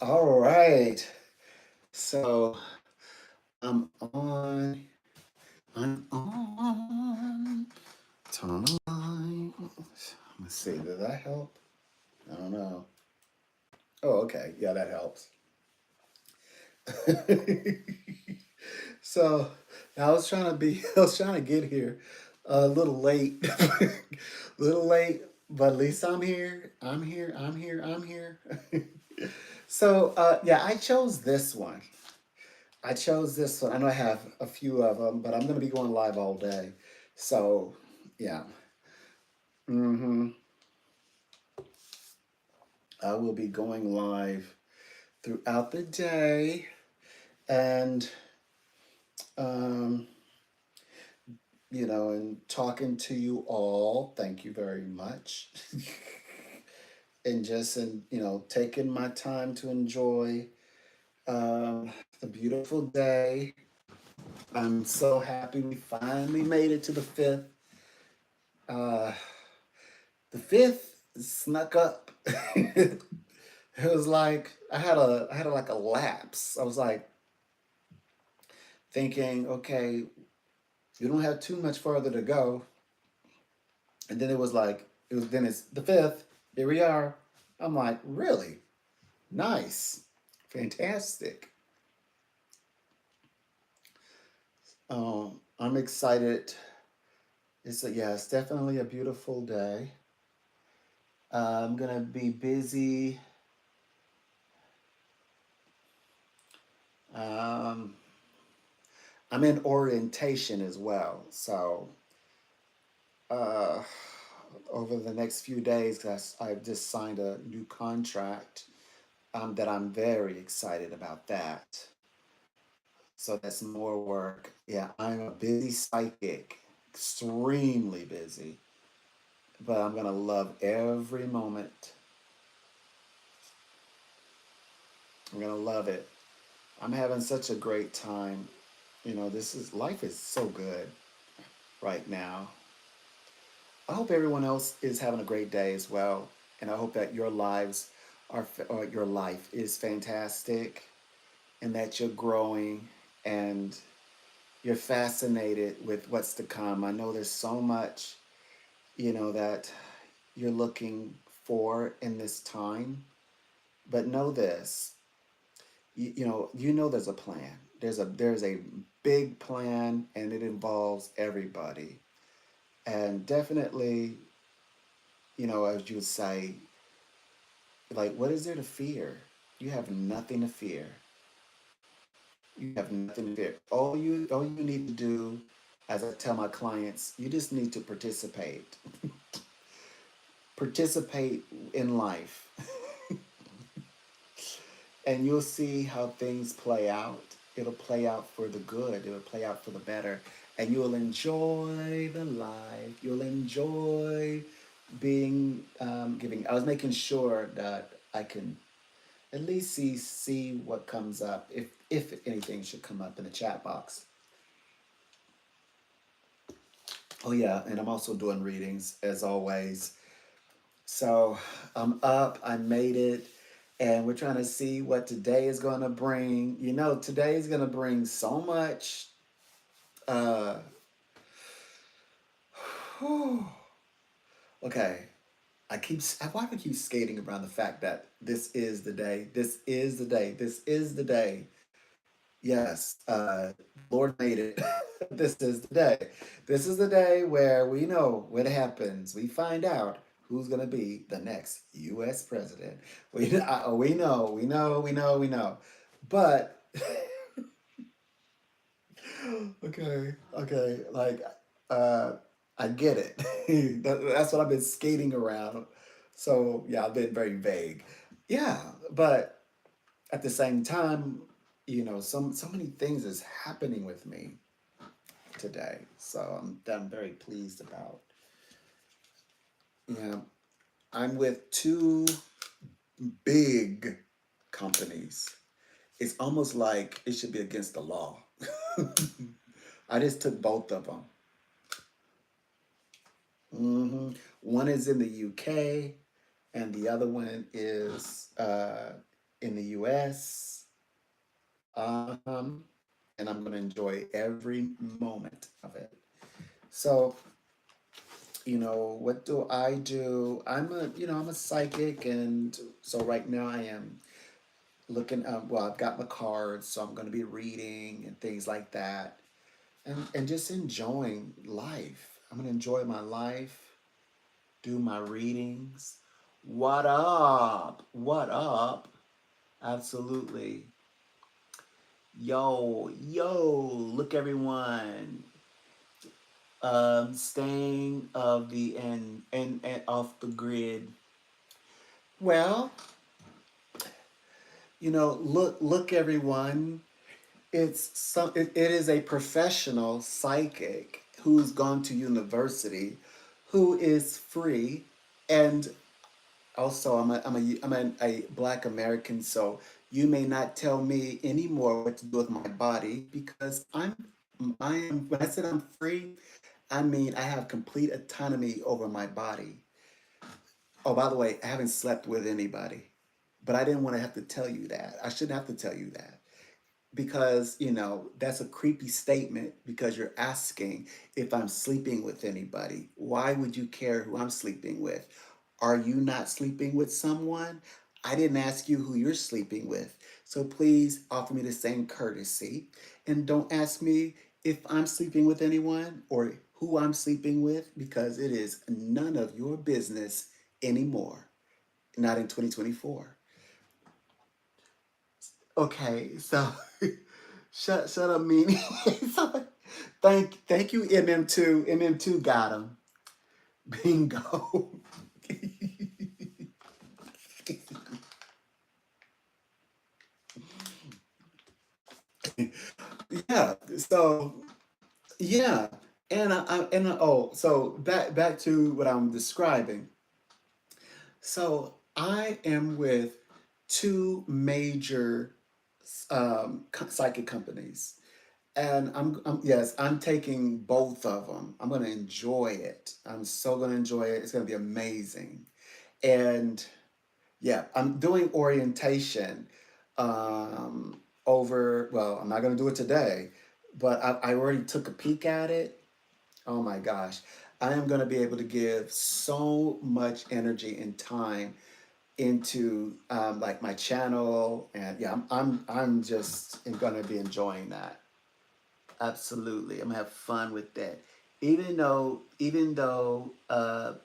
All right. So I'm on. I'm on. Turn on the lights. Let's see. Did that help? I don't know. Oh, okay. Yeah, that helps. So I was trying to be. I was trying to get here a little late. A little late, but at least I'm here. I'm here. I'm here. I'm here. So yeah, I chose this one. I chose this one. I know I have a few of them, but I'm going to be going live all day. So, yeah. hmm I will be going live throughout the day and, um, and talking to you all. Thank you very much. And just, taking my time to enjoy the beautiful day. I'm so happy we finally made it to the fifth. Uh, the fifth snuck up. It was like I had like a lapse. I was like thinking, okay, you don't have too much further to go. And then it's the fifth. Here we are. I'm like, really? Nice. Fantastic. I'm excited. It's definitely a beautiful day. I'm gonna be busy. Um, I'm in orientation as well, so uh, over the next few days, 'cause I've just signed a new contract that I'm very excited about that. So that's more work. Yeah, I'm a busy psychic, extremely busy, but I'm gonna love every moment. I'm gonna love it. I'm having such a great time. This is life is so good right now. I hope everyone else is having a great day as well, and I hope that or your life is fantastic, and that you're growing and you're fascinated with what's to come. I know there's so much, that you're looking for in this time, but know this, there's a plan. There's a big plan, and it involves everybody, and definitely, as you would say, like, what is there to fear? You have nothing to fear. You have nothing to fear. All you need to do, as I tell my clients, you just need to participate. Participate in life. And you'll see how things play out. It'll play out for the good. It'll play out for the better. And you'll enjoy the life. You'll enjoy being giving. I was making sure that I can at least see what comes up, if anything should come up in the chat box. Oh yeah, and I'm also doing readings as always. So I'm up, I made it, and we're trying to see what today is going to bring. Today is going to bring so much. Uh, okay, why do I keep skating around the fact that this is the day? This is the day. This is the day. Yes, Lord made it. This is the day. This is the day where we know what happens. We find out who's going to be the next U.S. president. We know. But okay, like uh, I get it. That's what I've been skating around. So yeah, I've been very vague. Yeah, but at the same time, so many things is happening with me today. So I'm very pleased about. Yeah, I'm with two big companies. It's almost like it should be against the law. I just took both of them. One is in the UK, and the other one is in the US. Um, and I'm going to enjoy every moment of it. So, what do I do? I'm a psychic, and so right now I am looking. Well, I've got my cards, so I'm going to be reading and things like that, and just enjoying life. I'm going to enjoy my life, do my readings. What up? What up? Absolutely. Yo, yo, look everyone. Staying of the and off the grid. Well, look everyone. It is a professional psychic who's gone to university, who is free, and also I'm a Black American, so you may not tell me anymore what to do with my body because I am when I said I'm free, I mean I have complete autonomy over my body. Oh, by the way, I haven't slept with anybody, but I didn't want to have to tell you that. I shouldn't have to tell you that because that's a creepy statement because you're asking if I'm sleeping with anybody. Why would you care who I'm sleeping with? Are you not sleeping with someone? I didn't ask you who you're sleeping with, so please offer me the same courtesy and don't ask me if I'm sleeping with anyone or who I'm sleeping with because it is none of your business anymore, not in 2024. Okay, so shut up, meanie. So, thank you, MM2. MM2 got him. Bingo. Yeah. So yeah, so back to what I'm describing. So I am with two major psychic companies. And yes, I'm taking both of them. I'm going to enjoy it. I'm so going to enjoy it. It's going to be amazing. And yeah, I'm doing orientation well, I'm not going to do it today, but I already took a peek at it. Oh my gosh. I am going to be able to give so much energy and time into like my channel, and yeah, I'm just going to be enjoying that. Absolutely. I'm gonna have fun with that. Even though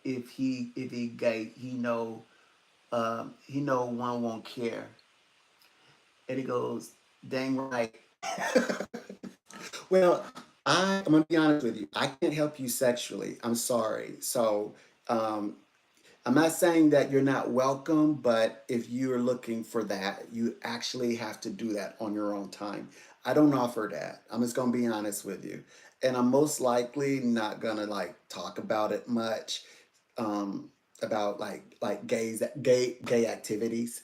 if he gay, he know one won't care. And he goes, dang right. Well, I'm gonna be honest with you. I can't help you sexually. I'm sorry. So um, I'm not saying that you're not welcome, but if you're looking for that, you actually have to do that on your own time. I don't offer that. I'm just gonna be honest with you. And I'm most likely not gonna like talk about it much, um, about like gay activities.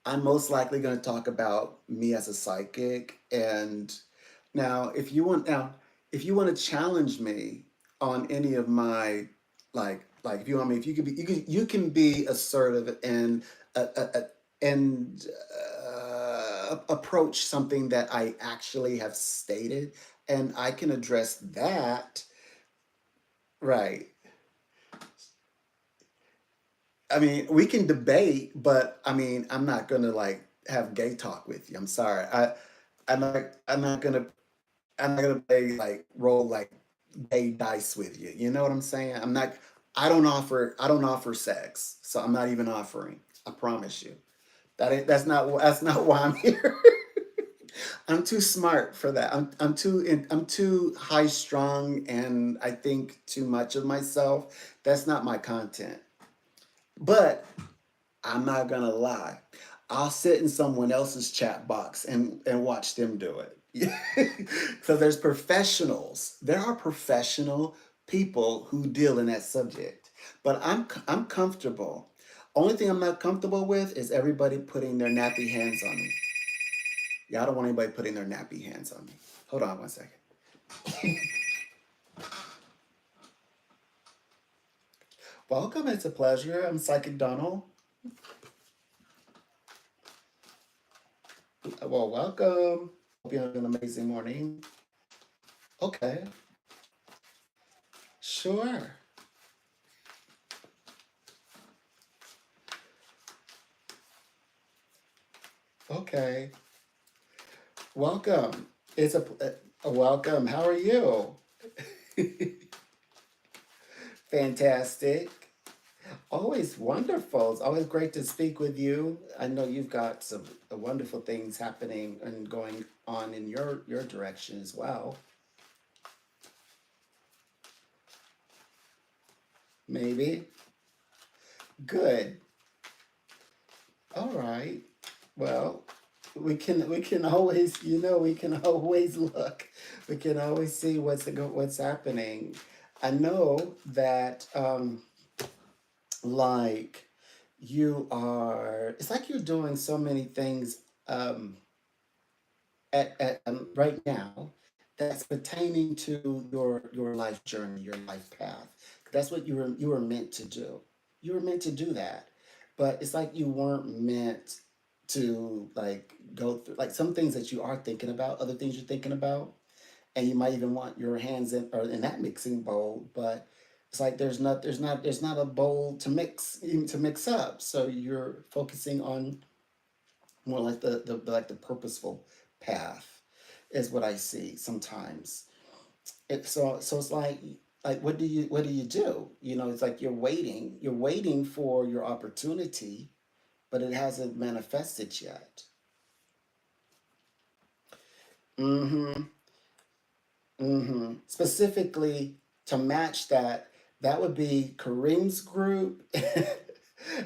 I'm most likely gonna talk about me as a psychic. And now if you want to challenge me on any of my like if you want me if you can be assertive and and approach something that I actually have stated, and I can address that. Right. I mean, we can debate, but I mean, I'm not gonna like have gay talk with you. I'm sorry. I'm not gonna play like roll like gay dice with you. You know what I'm saying? I don't offer sex, so I'm not even offering. I promise you. That's not why I'm here. I'm too smart for that. I'm too high strung, and I think too much of myself. That's not my content. But I'm not gonna lie. I'll sit in someone else's chat box and watch them do it. So there's professionals. There are professional people who deal in that subject. But I'm comfortable. Only thing I'm not comfortable with is everybody putting their nappy hands on me. Yeah, I don't want anybody putting their nappy hands on me. Hold on one second. Welcome, it's a pleasure. I'm Psychic Donald. Well, welcome. Hope you have an amazing morning. Okay, sure. Okay, welcome. It's a welcome. How are you? Fantastic. Always wonderful. It's always great to speak with you. I know you've got some wonderful things happening and going on in your direction as well. Maybe. Good. All right. Well, we can always we can always look. We can always see what's happening. I know that like you are. It's like you're doing so many things um, at right now that's pertaining to your life journey, your life path. That's what you were meant to do. You were meant to do that, but it's like you weren't meant to like go through like some things that you are thinking about, other things you're thinking about, and you might even want your hands in or in that mixing bowl, but it's like there's not a bowl to mix even to mix up. So you're focusing on more like the purposeful path is what I see sometimes. So it's like what do you do? It's like you're waiting for your opportunity, but it hasn't manifested yet. Mm-hmm. Mm-hmm. Specifically to match that, that would be Kareem's group,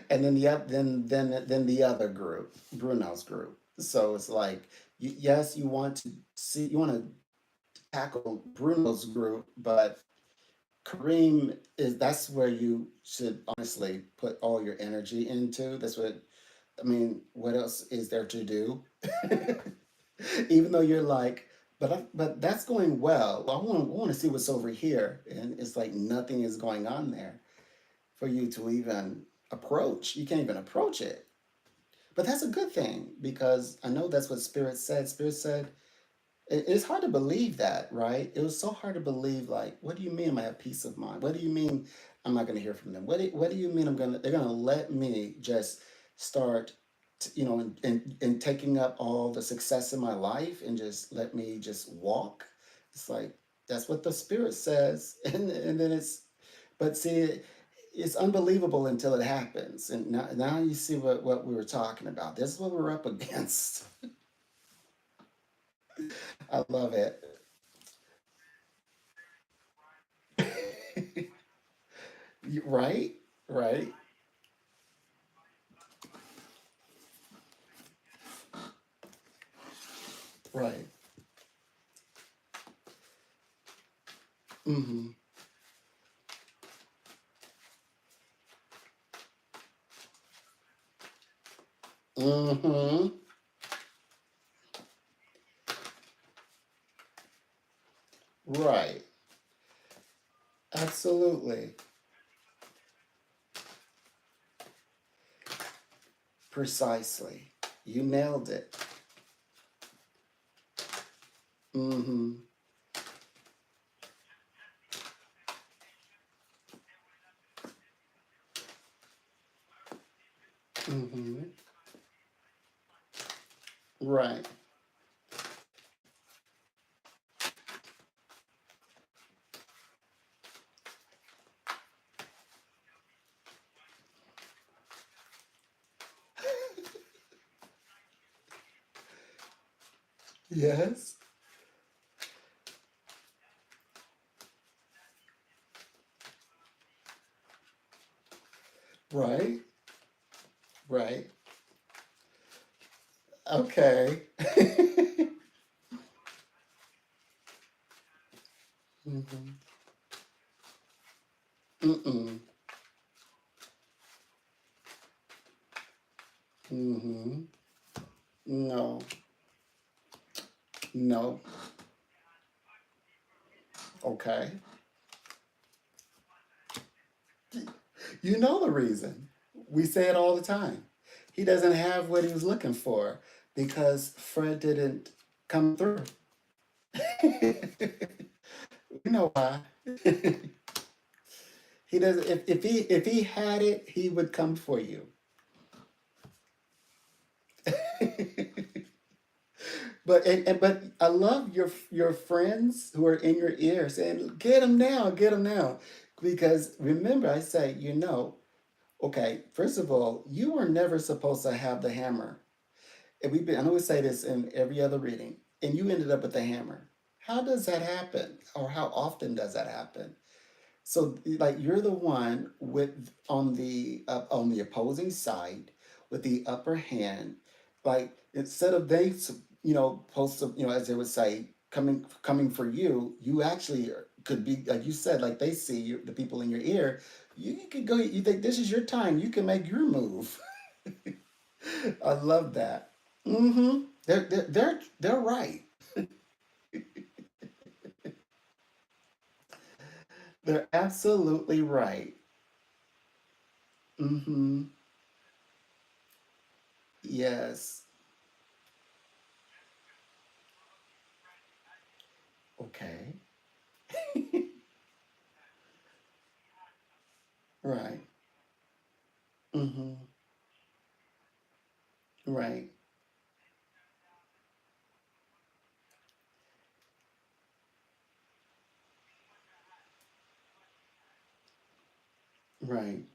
and then then the other group, Bruno's group. So it's like, yes, you want to tackle Bruno's group, but Kareem is that's where you should honestly put all your energy into. That's what I mean. What else is there to do? Even though you're like, but that's going well. I want to see what's over here, and it's like nothing is going on there for you to even approach. You can't even approach it. But that's a good thing because I know that's what Spirit said. Spirit said it's hard to believe that, right? It was so hard to believe. Like, what do you mean I have peace of mind? What do you mean I'm not going to hear from them? What do you mean they're going to let me just start, and taking up all the success in my life and just let me just walk? It's like, that's what the Spirit says. And then but see, it's unbelievable until it happens. And now you see what we were talking about. This is what we're up against. I love it. Right? Right? Right. Mm-hmm. Mm-hmm. Right. Absolutely. Precisely. You nailed it. Mm-hmm. Mm-hmm. Right. Yes. Right. Right. Okay. Mm-hmm. Mm-mm. Mm-hmm. No. No. Okay. You know the reason. We say it all the time. He doesn't have what he was looking for. because Fred didn't come through. You know why? He doesn't. If he had it, he would come for you. But I love your friends who are in your ear saying, get him now," because remember I say, okay, first of all, you were never supposed to have the hammer. And I know we say this in every other reading, and you ended up with the hammer. How does that happen, or how often does that happen? So like you're the one with on the opposing side with the upper hand. Like instead of they supposed to as they would say coming for you, you actually could be like you said, like they see you, the people in your ear. You could go. You think this is your time. You can make your move. I love that. Mm-hmm. They're right. They're absolutely right. Mm-hmm. Yes. Okay. Right. Mm-hmm. Right. Right.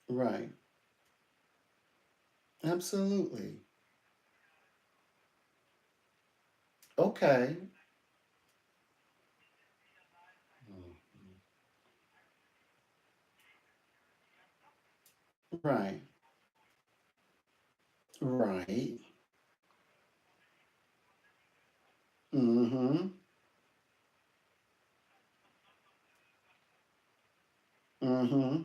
Right. Absolutely. Okay. Mhm. Right. Right. Mm-hmm. Mm-hmm.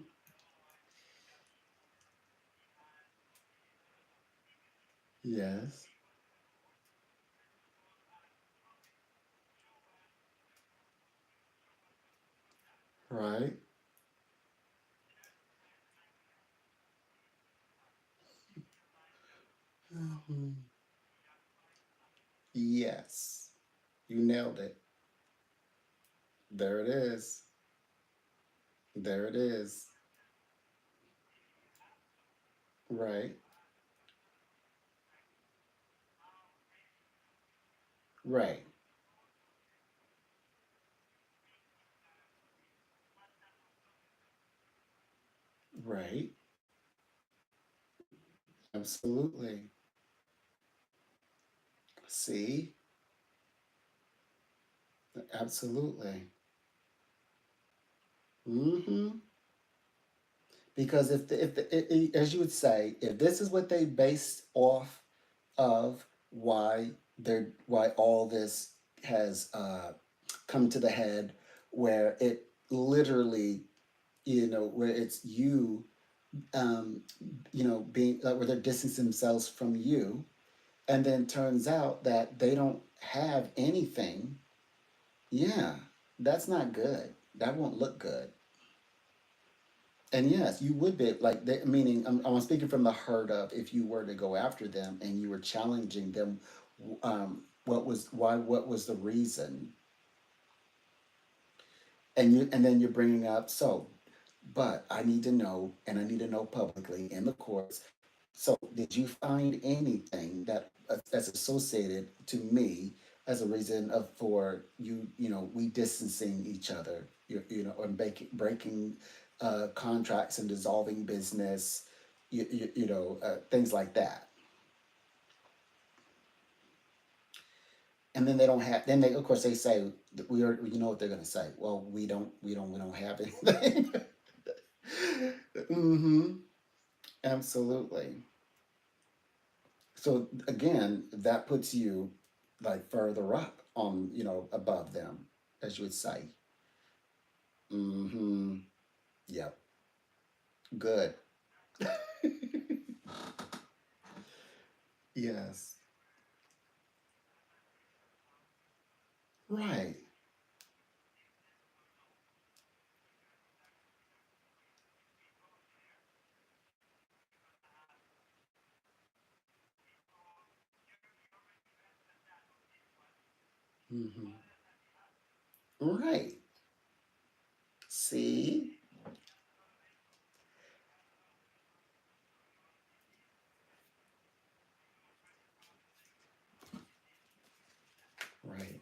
Yes. Right. Mhm. Yes. You nailed it. There it is. There it is. Right. Right. Right. Absolutely. See? Absolutely. Mm-hmm. Because as you would say, if this is what they based off of why all this has come to the head, where it literally, where it's you, um, being like where they're distancing themselves from you, and then turns out that they don't have anything. Yeah, that's not good. That won't look good. And yes, you would be like, meaning I'm speaking from the heart of if you were to go after them and you were challenging them, what was the reason, and then you're bringing up but I need to know, and I need to know publicly in the courts. So did you find anything that's associated to me as a reason of for you, we distancing each other, or breaking contracts and dissolving business, things like that. And then they don't have. Then they, of course, they say that we are. You know what they're going to say? Well, we don't have anything. Mm-hmm. Absolutely. So again, that puts you like further up on, above them, as you would say. Mm-hmm. Yep. Good. Yes. Right. Hmm. Right. See? Right.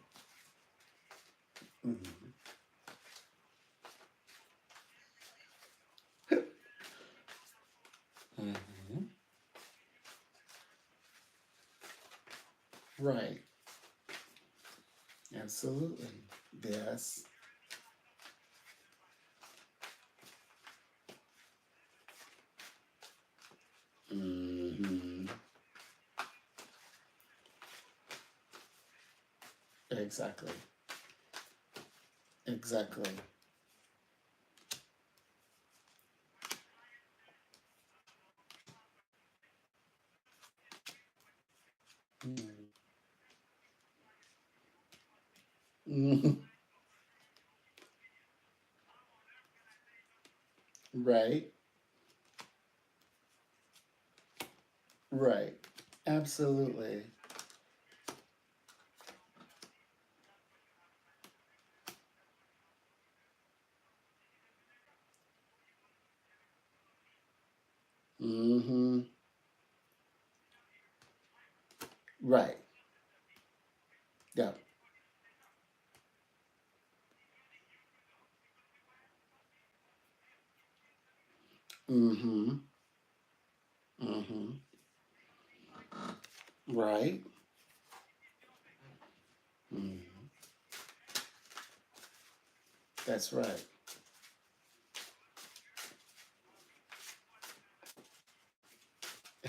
Hmm. Hmm. Right. Absolutely. Yes. Hmm. Exactly. Exactly. Mm. Right. Right. Absolutely. Hmm. Right. Yeah. Hmm. Hmm. Right. Hmm. That's right.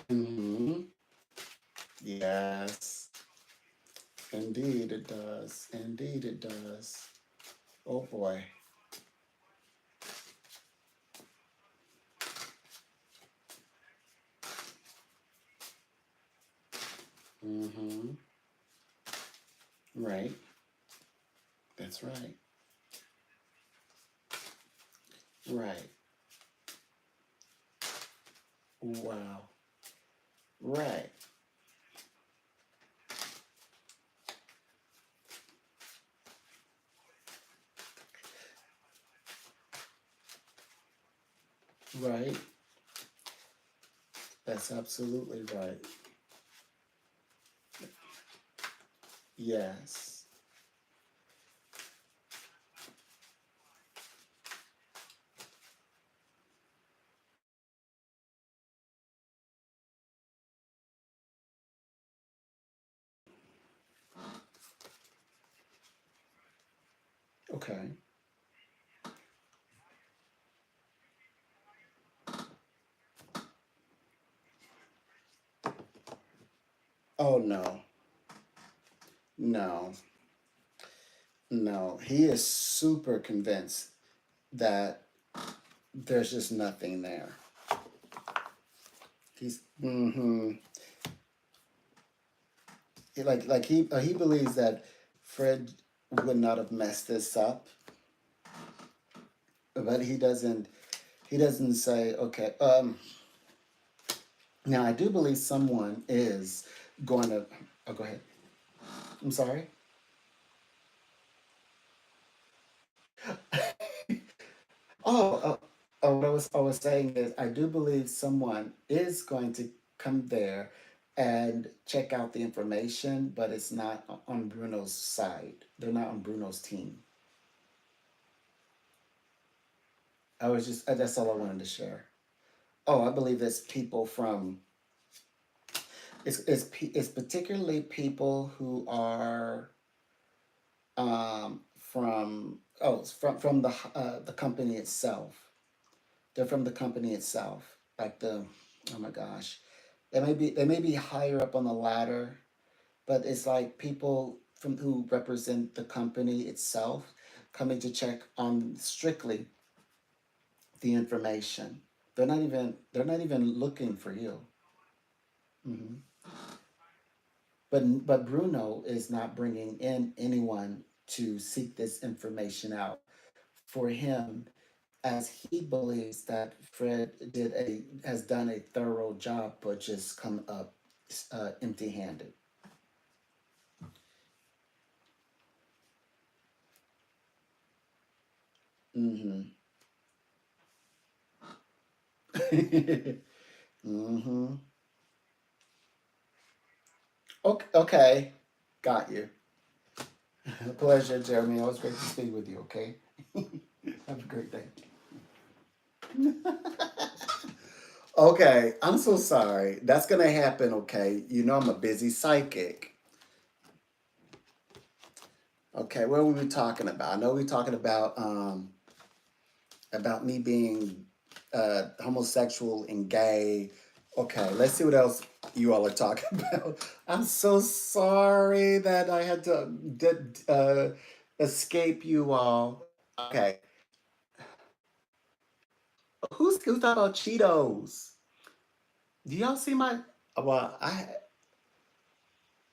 Hmm. Yes. Indeed it does. Indeed it does. Oh boy. Hmm. Right. That's right. Right. Wow. Right. Right. That's absolutely right. Yes. Okay. Oh no. No. No. He is super convinced that there's just nothing there. He's mm-hmm. He believes that Fred would not have messed this up, but he doesn't say okay. Now I do believe someone is going to. Oh, go ahead. I'm sorry. What I was saying is I do believe someone is going to come there and check out the information, but it's not on Bruno's side. They're not on Bruno's team. That's all I wanted to share. Oh, I believe it's people from it's particularly people who are it's from the company itself. They're from the company itself. Like the oh my gosh. They may be higher up on the ladder, but it's like people from who represent the company itself coming to check on strictly the information. They're not even looking for you. Hmm. But Bruno is not bringing in anyone to seek this information out. For him, as he believes that Fred has done a thorough job, but just come up empty-handed. Mm-hmm. Mm-hmm. Okay, okay. Got you. Pleasure, Jeremy. Always great to speak with you, okay? Have a great day. Okay, I'm so sorry. That's gonna happen, okay? You know I'm a busy psychic. Okay, what were we talking about? I know we are talking about me being homosexual and gay. Okay, let's see what else you all are talking about. I'm so sorry that I had to escape you all. Okay, who's talking about Cheetos? Do y'all see my? Well,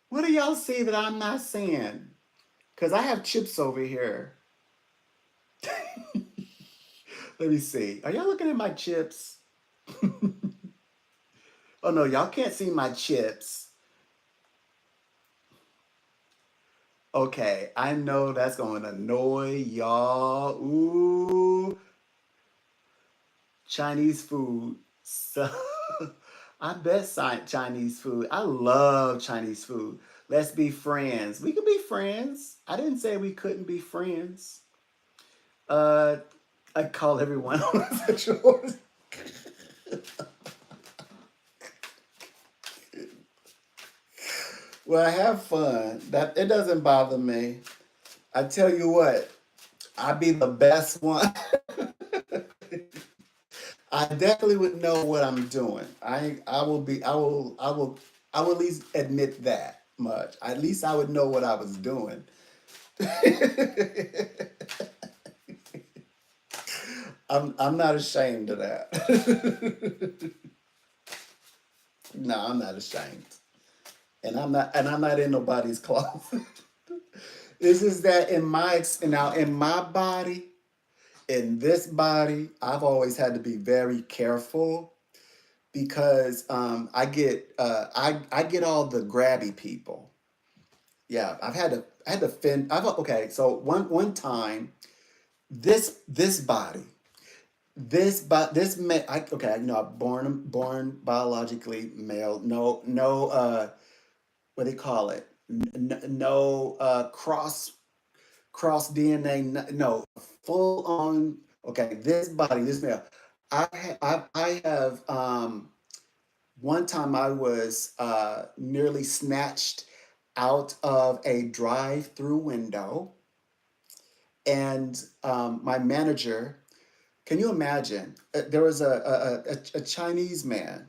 what do y'all see that I'm not seeing? Cause I have chips over here. Let me see. Are y'all looking at my chips? Oh no, y'all can't see my chips. Okay, I know that's going to annoy y'all. Ooh, Chinese food. So I bet Chinese food. I love Chinese food. Let's be friends. We could be friends. I didn't say we couldn't be friends. Uh, I call everyone homosexual. Well, have fun. That it doesn't bother me. I tell you what, I be the best one. I definitely would know what I'm doing. I will at least admit that much. At least I would know what I was doing. I'm not ashamed of that. No, I'm not ashamed. And I'm not in nobody's closet. This is that now in my body, in this body, I've always had to be very careful because I get all the grabby people. Yeah, I had to fend. Okay. So one time, this body, okay, I'm born biologically male. No. What do they call it? No cross DNA. No, full on. Okay, this body, this male. I have one time I was nearly snatched out of a drive-through window, and my manager. Can you imagine? There was a Chinese man.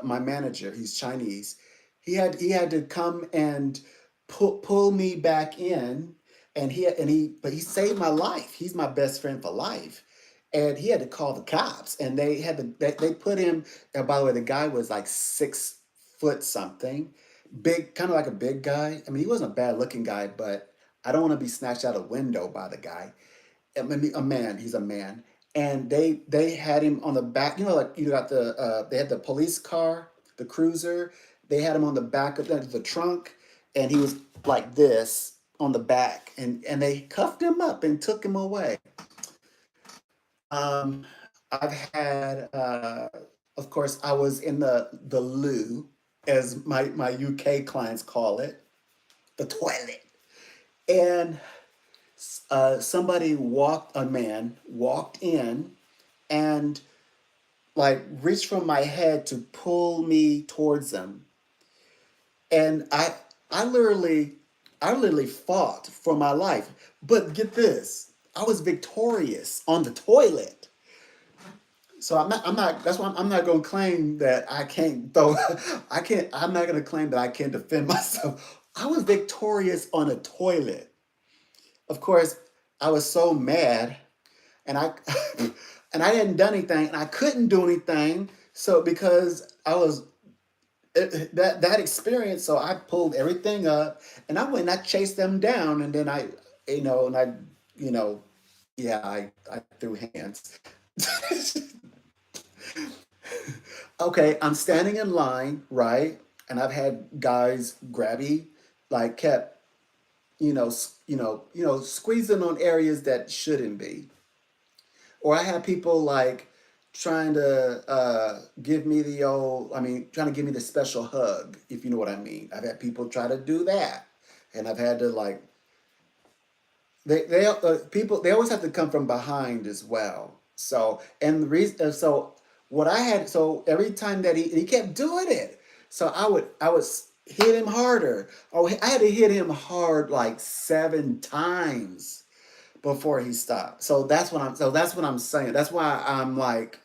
My manager, he's Chinese. He had to come and pull me back in, but he saved my life. He's my best friend for life, and he had to call the cops, and they put him. And by the way, the guy was like 6 foot something, big, kind of like a big guy. I mean, he wasn't a bad looking guy, but I don't want to be snatched out a window by the guy. I mean, a man. He's a man, and they had him on the back. Like you got they had the police car, the cruiser. They had him on the back of the trunk, and he was like this on the back, and they cuffed him up and took him away. Um, I've had, of course, I was in the loo, as my UK clients call it, the toilet, and a man walked in and like reached from my head to pull me towards him, and I literally I literally fought for my life. But get this, I was victorious on the toilet. So I'm not. That's why I'm not going to claim that I can't throw. I can't. I'm not going to claim that I can't defend myself. I was victorious on a toilet. Of course, I was so mad, and I and I hadn't done anything, and I couldn't do anything. So because I was that experience, so I pulled everything up, and I went and I chased them down, and then you know, yeah, I threw hands. Okay, I'm standing in line, right? And I've had guys grabby, like kept, squeezing on areas that shouldn't be. or I had people like trying to give me the old, I mean, trying to give me the special hug, if you know what I mean. I've had people try to do that, and I've had to like people they always have to come from behind as well. So and the reason so what I had so every time that he kept doing it, so I would hit him harder. Oh, I had to hit him hard like 7 times before he stopped. So that's what I'm saying. That's why I'm like,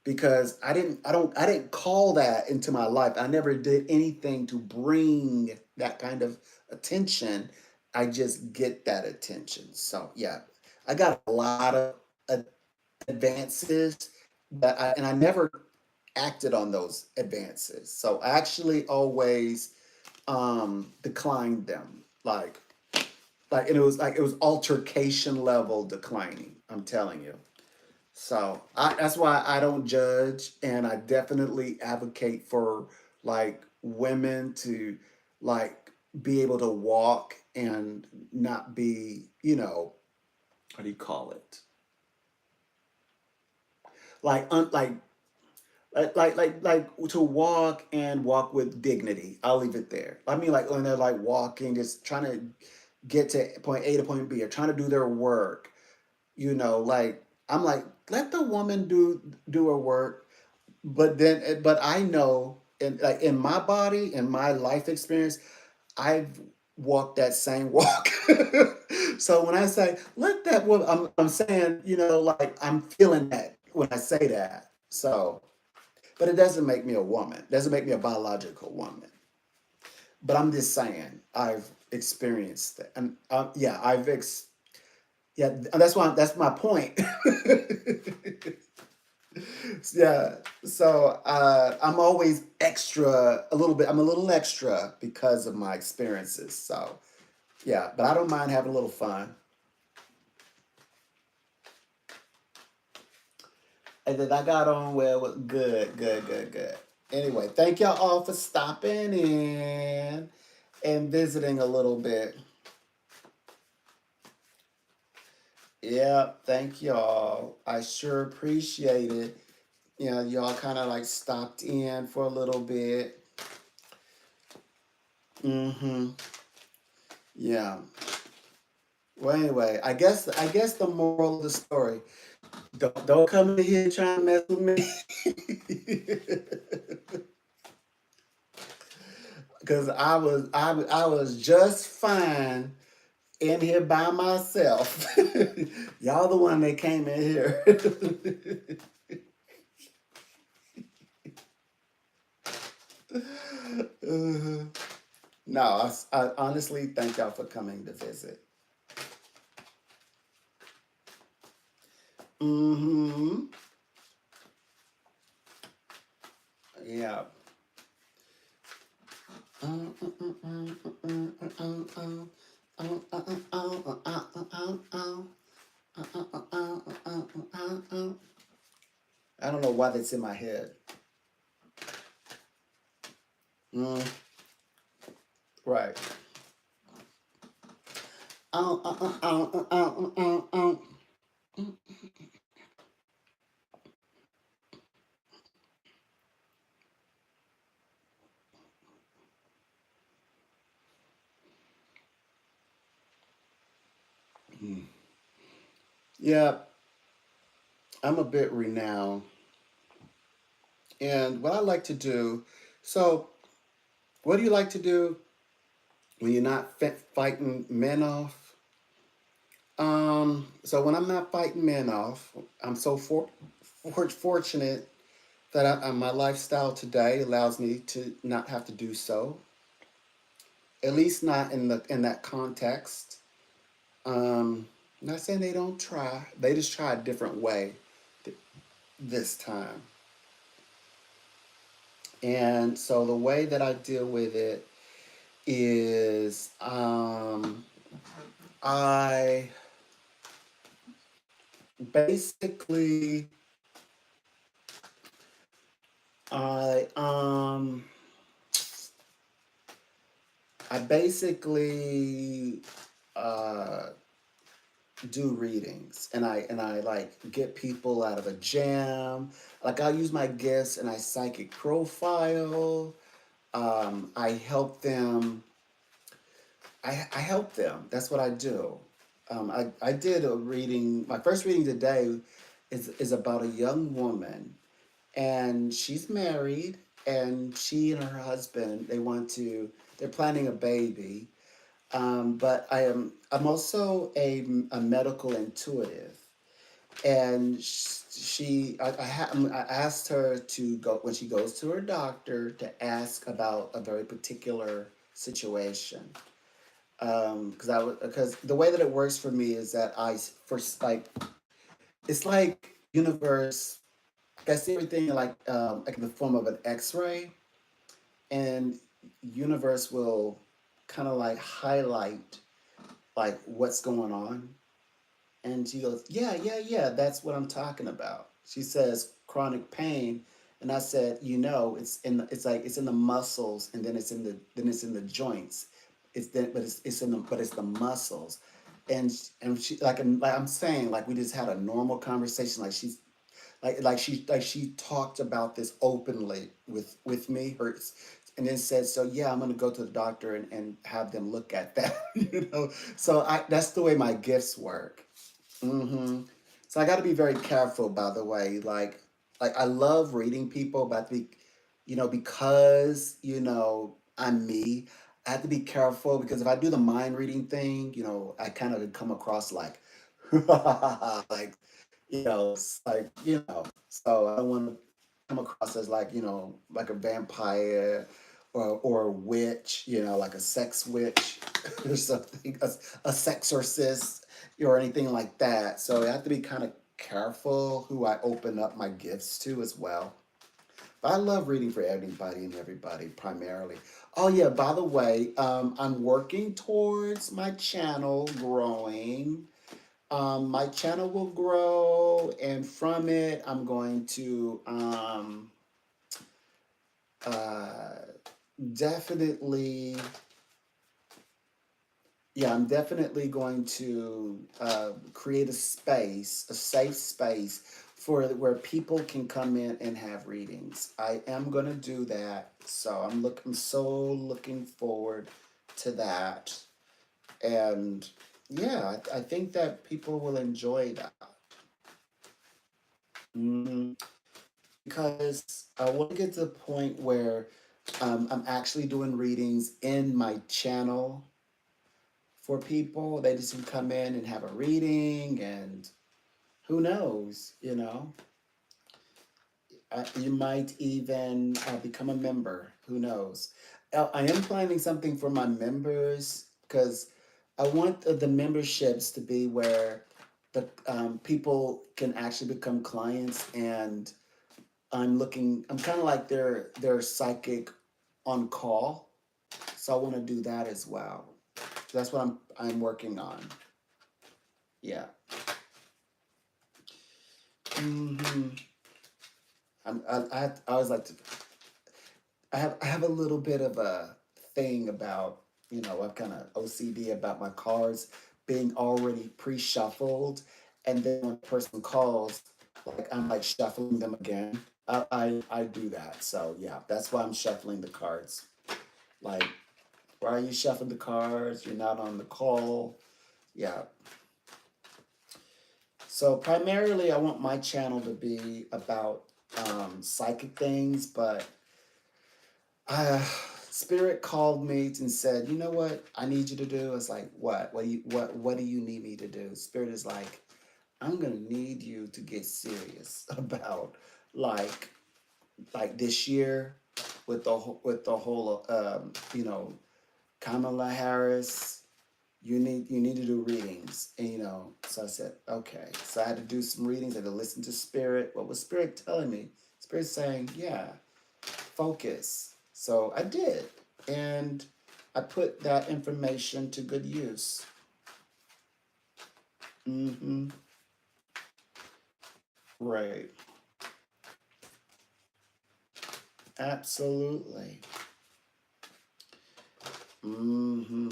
because I didn't call that into my life. I never did anything to bring that kind of attention. I just get that attention. So yeah, I got a lot of advances and I never acted on those advances. So I actually always declined them. And it was altercation level declining. I'm telling you. So that's why I don't judge, and I definitely advocate for like women to like be able to walk and not be, how do you call it? Like like to walk and walk with dignity. I'll leave it there. I mean, like when they're like walking, just trying to get to point A to point B, or trying to do their work. Like I'm like, let the woman do her work. But I know, in my body, in my life experience, I've walked that same walk. So when I say let that woman, I'm saying, like I'm feeling that when I say that. So, but it doesn't make me a woman. It doesn't make me a biological woman. But I'm just saying I've experienced that, and yeah, yeah, that's my point. Yeah. So I'm always extra a little bit. I'm a little extra because of my experiences. So yeah, but I don't mind having a little fun. And then I got on well with good, good, good, good. Anyway, thank y'all all for stopping in and visiting a little bit. Yeah, thank y'all. I sure appreciate it. Y'all kind of like stopped in for a little bit. Mm-hmm. Yeah. Well, anyway, I guess the moral of the story: don't come in here trying to mess with me, because I was just fine in here by myself. Y'all the one that came in here. Uh, no, I honestly thank y'all for coming to visit. Mm-hmm. Yeah. I don't know why that's in my head. Mm, right. Yeah, I'm a bit renowned. And what I like to do, so what do you like to do when you're not fighting men off? So when I'm not fighting men off, I'm so fortunate that my lifestyle today allows me to not have to do so. At least not in that context. Not saying they don't try; they just try a different way this time. And so the way that I deal with it is, I basically I I basically uh, do readings, and I like get people out of a jam. Like I'll use my gifts and I psychic profile. I help them. I help them. That's what I do. I did a reading. My first reading today is about a young woman, and she's married, and she and her husband they're planning a baby. But I'm also a medical intuitive, and I asked her to go when she goes to her doctor to ask about a very particular situation. Because the way that it works for me is that first like it's like universe. Like I see everything like in the form of an X-ray, and universe will kind of like highlight like what's going on. And she goes, yeah, yeah, yeah, that's what I'm talking about. She says chronic pain, and I said, it's in the muscles, and then it's in the joints. It's the muscles, and she like I'm saying, like we just had a normal conversation. She talked about this openly with me, and then said, so yeah, I'm gonna go to the doctor and have them look at that. So I that's the way my gifts work. hmm So I got to be very careful, by the way. Like I love reading people, but I have to be, because I'm me. I have to be careful because if I do the mind reading thing, I kind of come across like, like, So I don't want to come across as like like a vampire or a witch, like a sex witch or something, a sexorcist or anything like that. So I have to be kind of careful who I open up my gifts to as well. But I love reading for anybody and everybody primarily. Oh yeah, by the way, I'm working towards my channel growing. My channel will grow, and from it, I'm going to uh, definitely yeah, I'm definitely going to create a safe space for where people can come in and have readings. I am going to do that, so I'm so looking forward to that, and yeah, I think that people will enjoy that. Mhm. Because I want to get to the point where I'm actually doing readings in my channel for people. They just can come in and have a reading, and who knows, you might even become a member. Who knows? I am planning something for my members because I want the memberships to be where the people can actually become clients, and I'm kind of like their psychic on call. So I want to do that as well. That's what I'm working on. Yeah. hmm I always like to. I have a little bit of a thing about I'm kind of OCD about my cards being already pre-shuffled, and then when a person calls, like I'm like shuffling them again. I do that. So yeah, that's why I'm shuffling the cards. Like, why are you shuffling the cards? You're not on the call. Yeah. So primarily, I want my channel to be about psychic things, but uh, Spirit called me and said, "You know what? I need you to do." I was like, "What? What do you need me to do?" Spirit is like, "I'm gonna need you to get serious about like this year with the whole Kamala Harris. You need to do readings." And so I said, okay. So I had to do some readings. I had to listen to Spirit. What was Spirit telling me? Spirit saying, yeah, focus. So I did, and I put that information to good use. Mm-hmm. Right. Absolutely. Mm-hmm.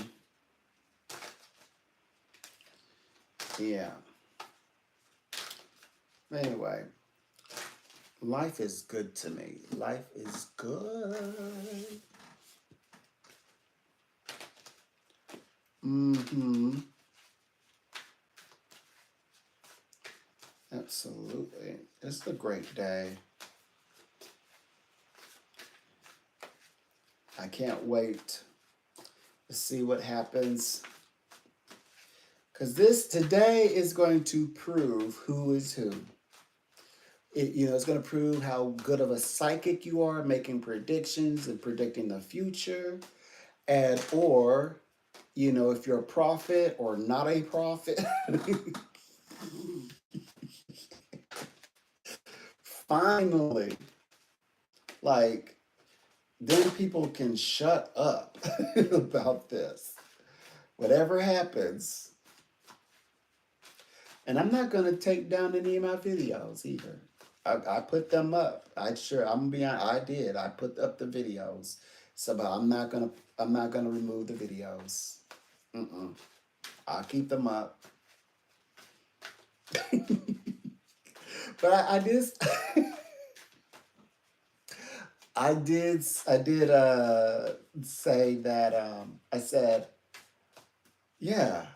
Yeah. Anyway, life is good to me. Life is good. Mm-hmm. Absolutely. It's a great day. I can't wait to see what happens. Because this today is going to prove who is who. It's going to prove how good of a psychic you are, making predictions and predicting the future, and or if you're a prophet or not a prophet. Finally, like then people can shut up about this. Whatever happens, and I'm not gonna take down any of my videos either. I put them up. I'm gonna be honest, I did. I put up the videos. So but I'm not gonna remove the videos. Mm-mm. I'll keep them up. But I did I did say that I said, yeah,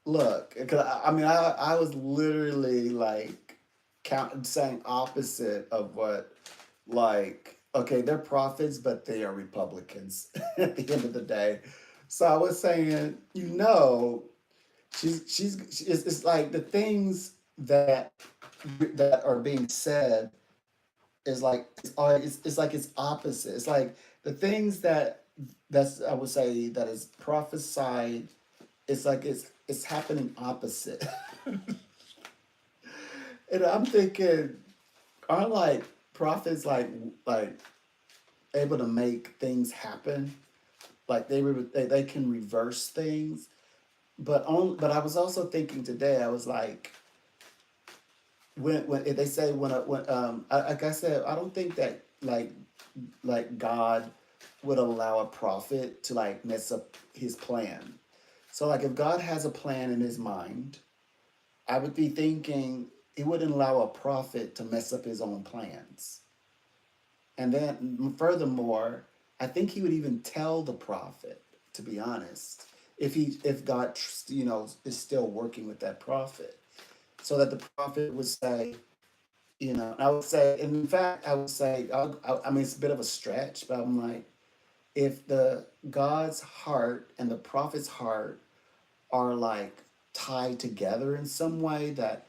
look, 'cause I mean I was literally like saying opposite of what, like, okay, they're prophets, but they are Republicans at the end of the day. So I was saying, it's like the things that are being said is like it's like it's opposite. It's like the things that's I would say that is prophesied. It's like it's happening opposite. And I'm thinking, aren't like prophets like able to make things happen? Like they can reverse things. But I was also thinking today. I was like, when if they say like I said, I don't think that like God would allow a prophet to like mess up his plan. So like if God has a plan in his mind, I would be thinking he wouldn't allow a prophet to mess up his own plans. And then furthermore, I think he would even tell the prophet, to be honest, if God is still working with that prophet, so that the prophet would say, I would say, and in fact, I would say, I mean, it's a bit of a stretch, but I'm like, if the God's heart and the prophet's heart are like tied together in some way, that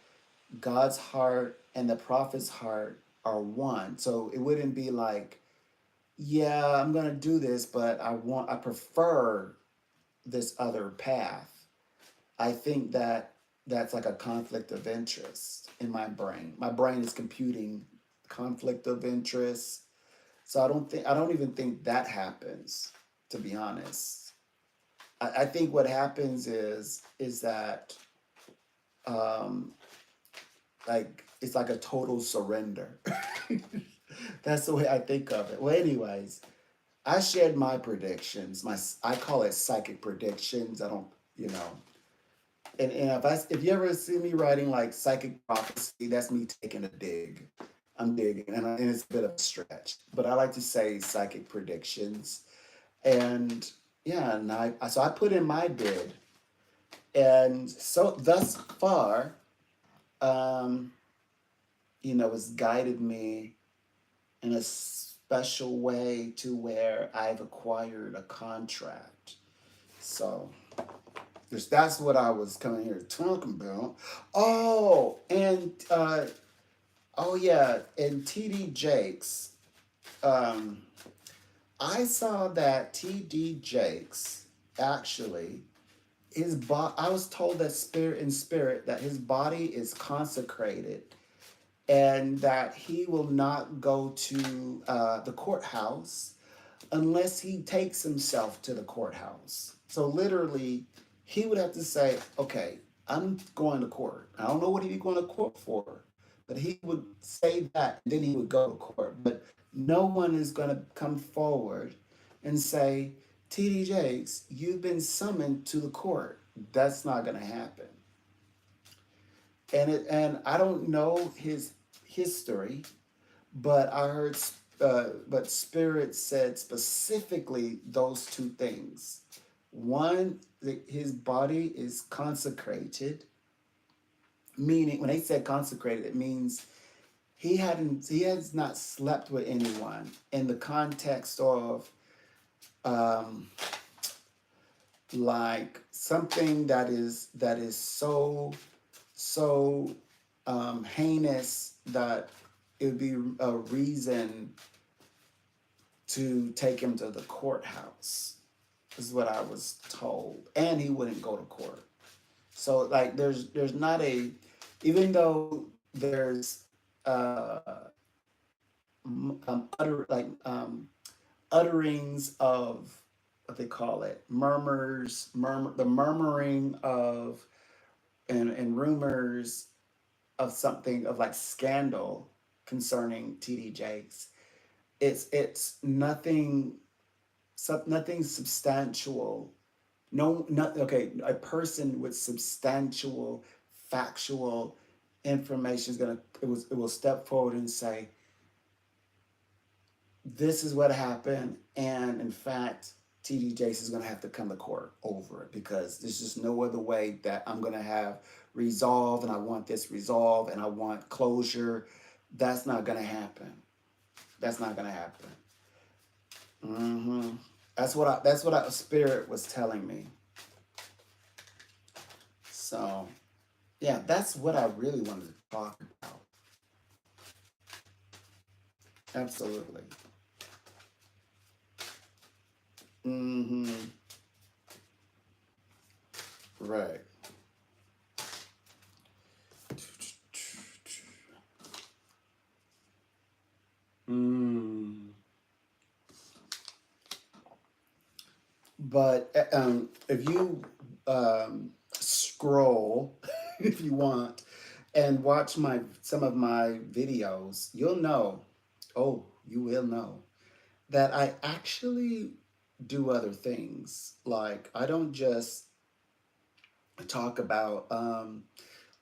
God's heart and the prophet's heart are one. So it wouldn't be like, yeah, I'm gonna do this, but I prefer this other path. I think that that's like a conflict of interest in my brain. My brain is computing conflict of interest. So I don't even think that happens, to be honest. I think what happens is that um like it's like a total surrender. That's the way I think of it. Well, anyways, I shared my predictions. I call it psychic predictions. I don't, you know, and if you ever see me writing like psychic prophecy, that's me taking a dig. I'm digging, and it's a bit of a stretch, but I like to say psychic predictions. And yeah, and I put in my bid, and so thus far, um, it's guided me in a special way to where I've acquired a contract. So that's what I was coming here talking about. Oh, and oh yeah, and TD Jakes. Um, I saw that TD Jakes actually I was told that spirit that his body is consecrated and that he will not go to the courthouse unless he takes himself to the courthouse. So literally, he would have to say, "Okay, I'm going to court. I don't know what he'd be going to court for, but he would say that, and then he would go to court. But no one is going to come forward and say, TD Jakes, you've been summoned to the court. That's not going to happen. and I don't know his history, but I heard, but Spirit said specifically those two things. One, his body is consecrated, meaning when they said consecrated, it means he has not slept with anyone in the context of um, like something that is so heinous that it would be a reason to take him to the courthouse, is what I was told, and he wouldn't go to court. So like there's not a, even though there's utter like utterings of what they call it, the murmuring of and rumors of something of like scandal concerning TD Jakes. It's nothing, nothing substantial. No, not okay. A person with substantial, factual information is gonna, it will step forward and say, this is what happened, and in fact, TD Jakes is gonna have to come to court over it because there's just no other way that I'm gonna have resolved, and I want this resolved, and I want closure. That's not gonna happen. That's not gonna happen. hmm That's what Spirit was telling me. So yeah, that's what I really wanted to talk about. Absolutely. hmm Right. Mm. But if you scroll, if you want, and watch my some of my videos, you'll know. Oh, you will know that I actually do other things. Like I don't just talk about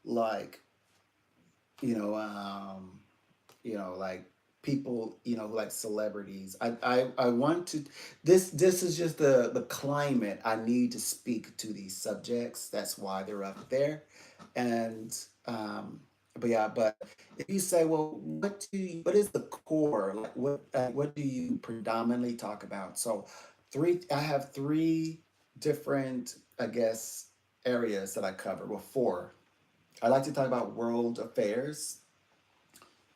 like you know um, like people, like celebrities. I want to, this is just the climate. I need to speak to these subjects. That's why they're up there. And um but yeah, but if you say, well, what is the core, like what do you predominantly talk about? So I have three different, I guess, areas that I cover. Well, four. I like to talk about world affairs.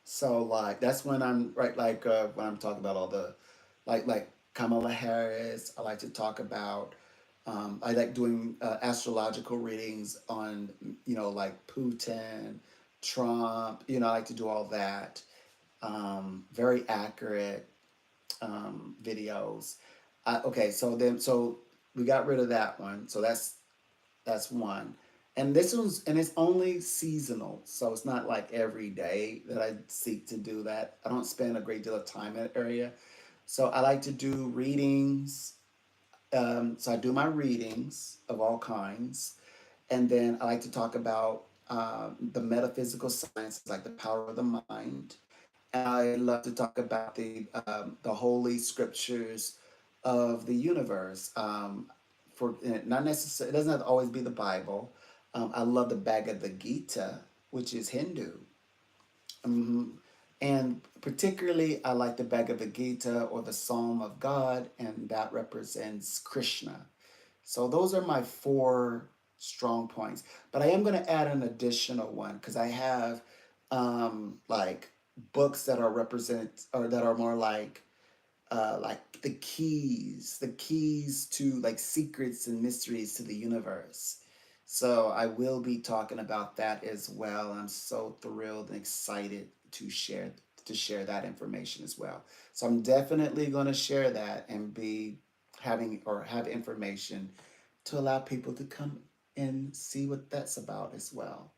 So like that's when I'm right, like when I'm talking about all the like Kamala Harris. I like to talk about I like doing astrological readings on, like Putin, Trump. I like to do all that. Very accurate videos. Okay, so we got rid of that one. So that's one. And it's only seasonal, so it's not like every day that I seek to do that. I don't spend a great deal of time in that area. So I like to do readings. So I do my readings of all kinds. And then I like to talk about the metaphysical sciences, like the power of the mind. And I love to talk about the holy scriptures of the universe. For not necessarily, it doesn't have to always be the Bible. I love the Bhagavad Gita, which is Hindu. hmm And particularly, I like the Bhagavad Gita or the Psalm of God, and that represents Krishna. So those are my four strong points. But I am going to add an additional one because I have like books that are represent or that are more like the keys to like secrets and mysteries to the universe. So I will be talking about that as well. I'm so thrilled and excited to share that information as well. So I'm definitely going to share that and be having or have information to allow people to come and see what that's about as well.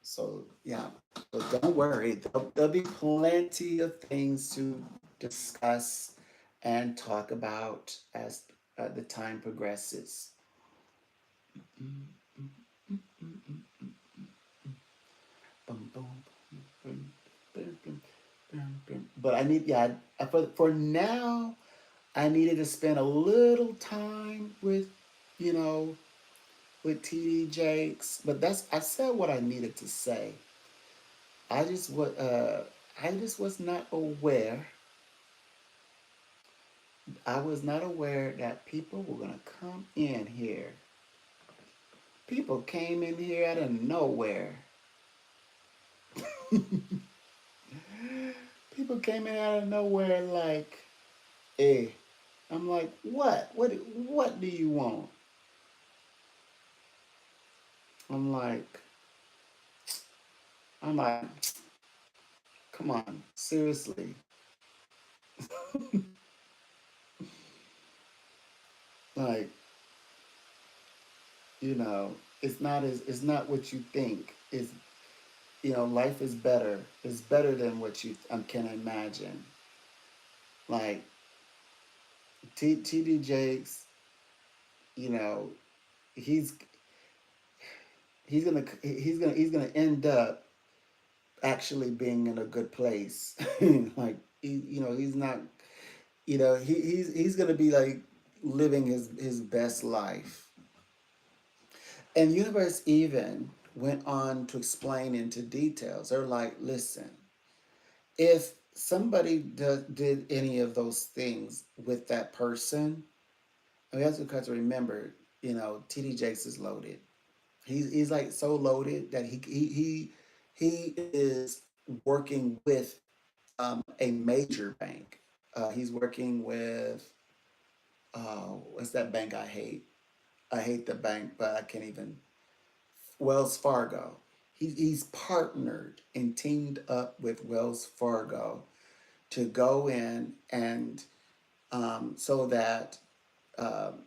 So yeah, so don't worry. There'll be plenty of things to discuss and talk about as the time progresses. Boom, boom, boom, boom, boom, boom, boom, boom. But I need, yeah, for now, I needed to spend a little time with, you know, with TD Jakes. But I said what I needed to say. I just was, I just was not aware. I was not aware that people were gonna come in here. People came in here out of nowhere. People came in out of nowhere like, hey, I'm like, what? What do you want? I'm like, I'm like, come on, seriously. Like, you know, it's not what you think. It's, life is better. It's better than what you can imagine. Like TD Jakes, you know, he's he's gonna end up actually being in a good place. Like he's not, he's gonna be like living his best life. And universe even went on to explain into details. They're like, listen, if somebody did any of those things with that person, we have to remember, TD Jakes is loaded. He's like so loaded that he is working with a major bank. He's working with what's that bank I hate? I hate the bank, but I can't even. Wells Fargo. He's partnered and teamed up with Wells Fargo to go in and so that um,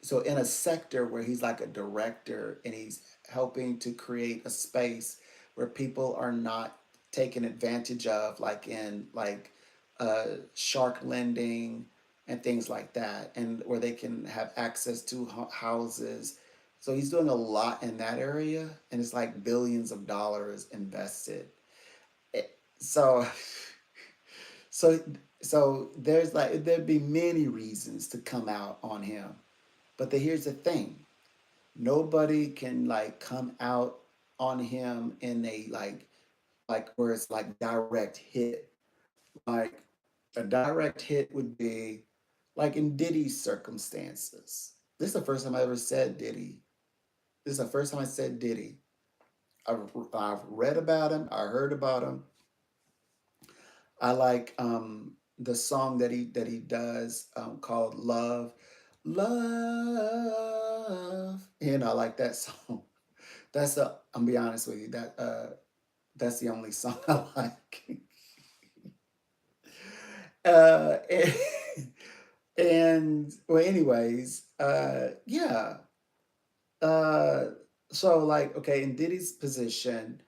so in a sector where he's like a director and he's helping to create a space where people are not taken advantage of, like in like shark lending and things like that, and where they can have access to houses. So he's doing a lot in that area, and it's like billions of dollars invested. So so there's like there'd be many reasons to come out on him. But here's the thing. Nobody can like come out on him in a like where it's like direct hit. Like a direct hit would be like in Diddy's circumstances. This is the first time I ever said Diddy. This is the first time I said Diddy. I've read about him. I heard about him. I like the song that he does called Love. Love. I like that song. I'm be honest with you, that's the only song I like. And, and well, anyways, yeah. Uh, so like, okay, in Diddy's position,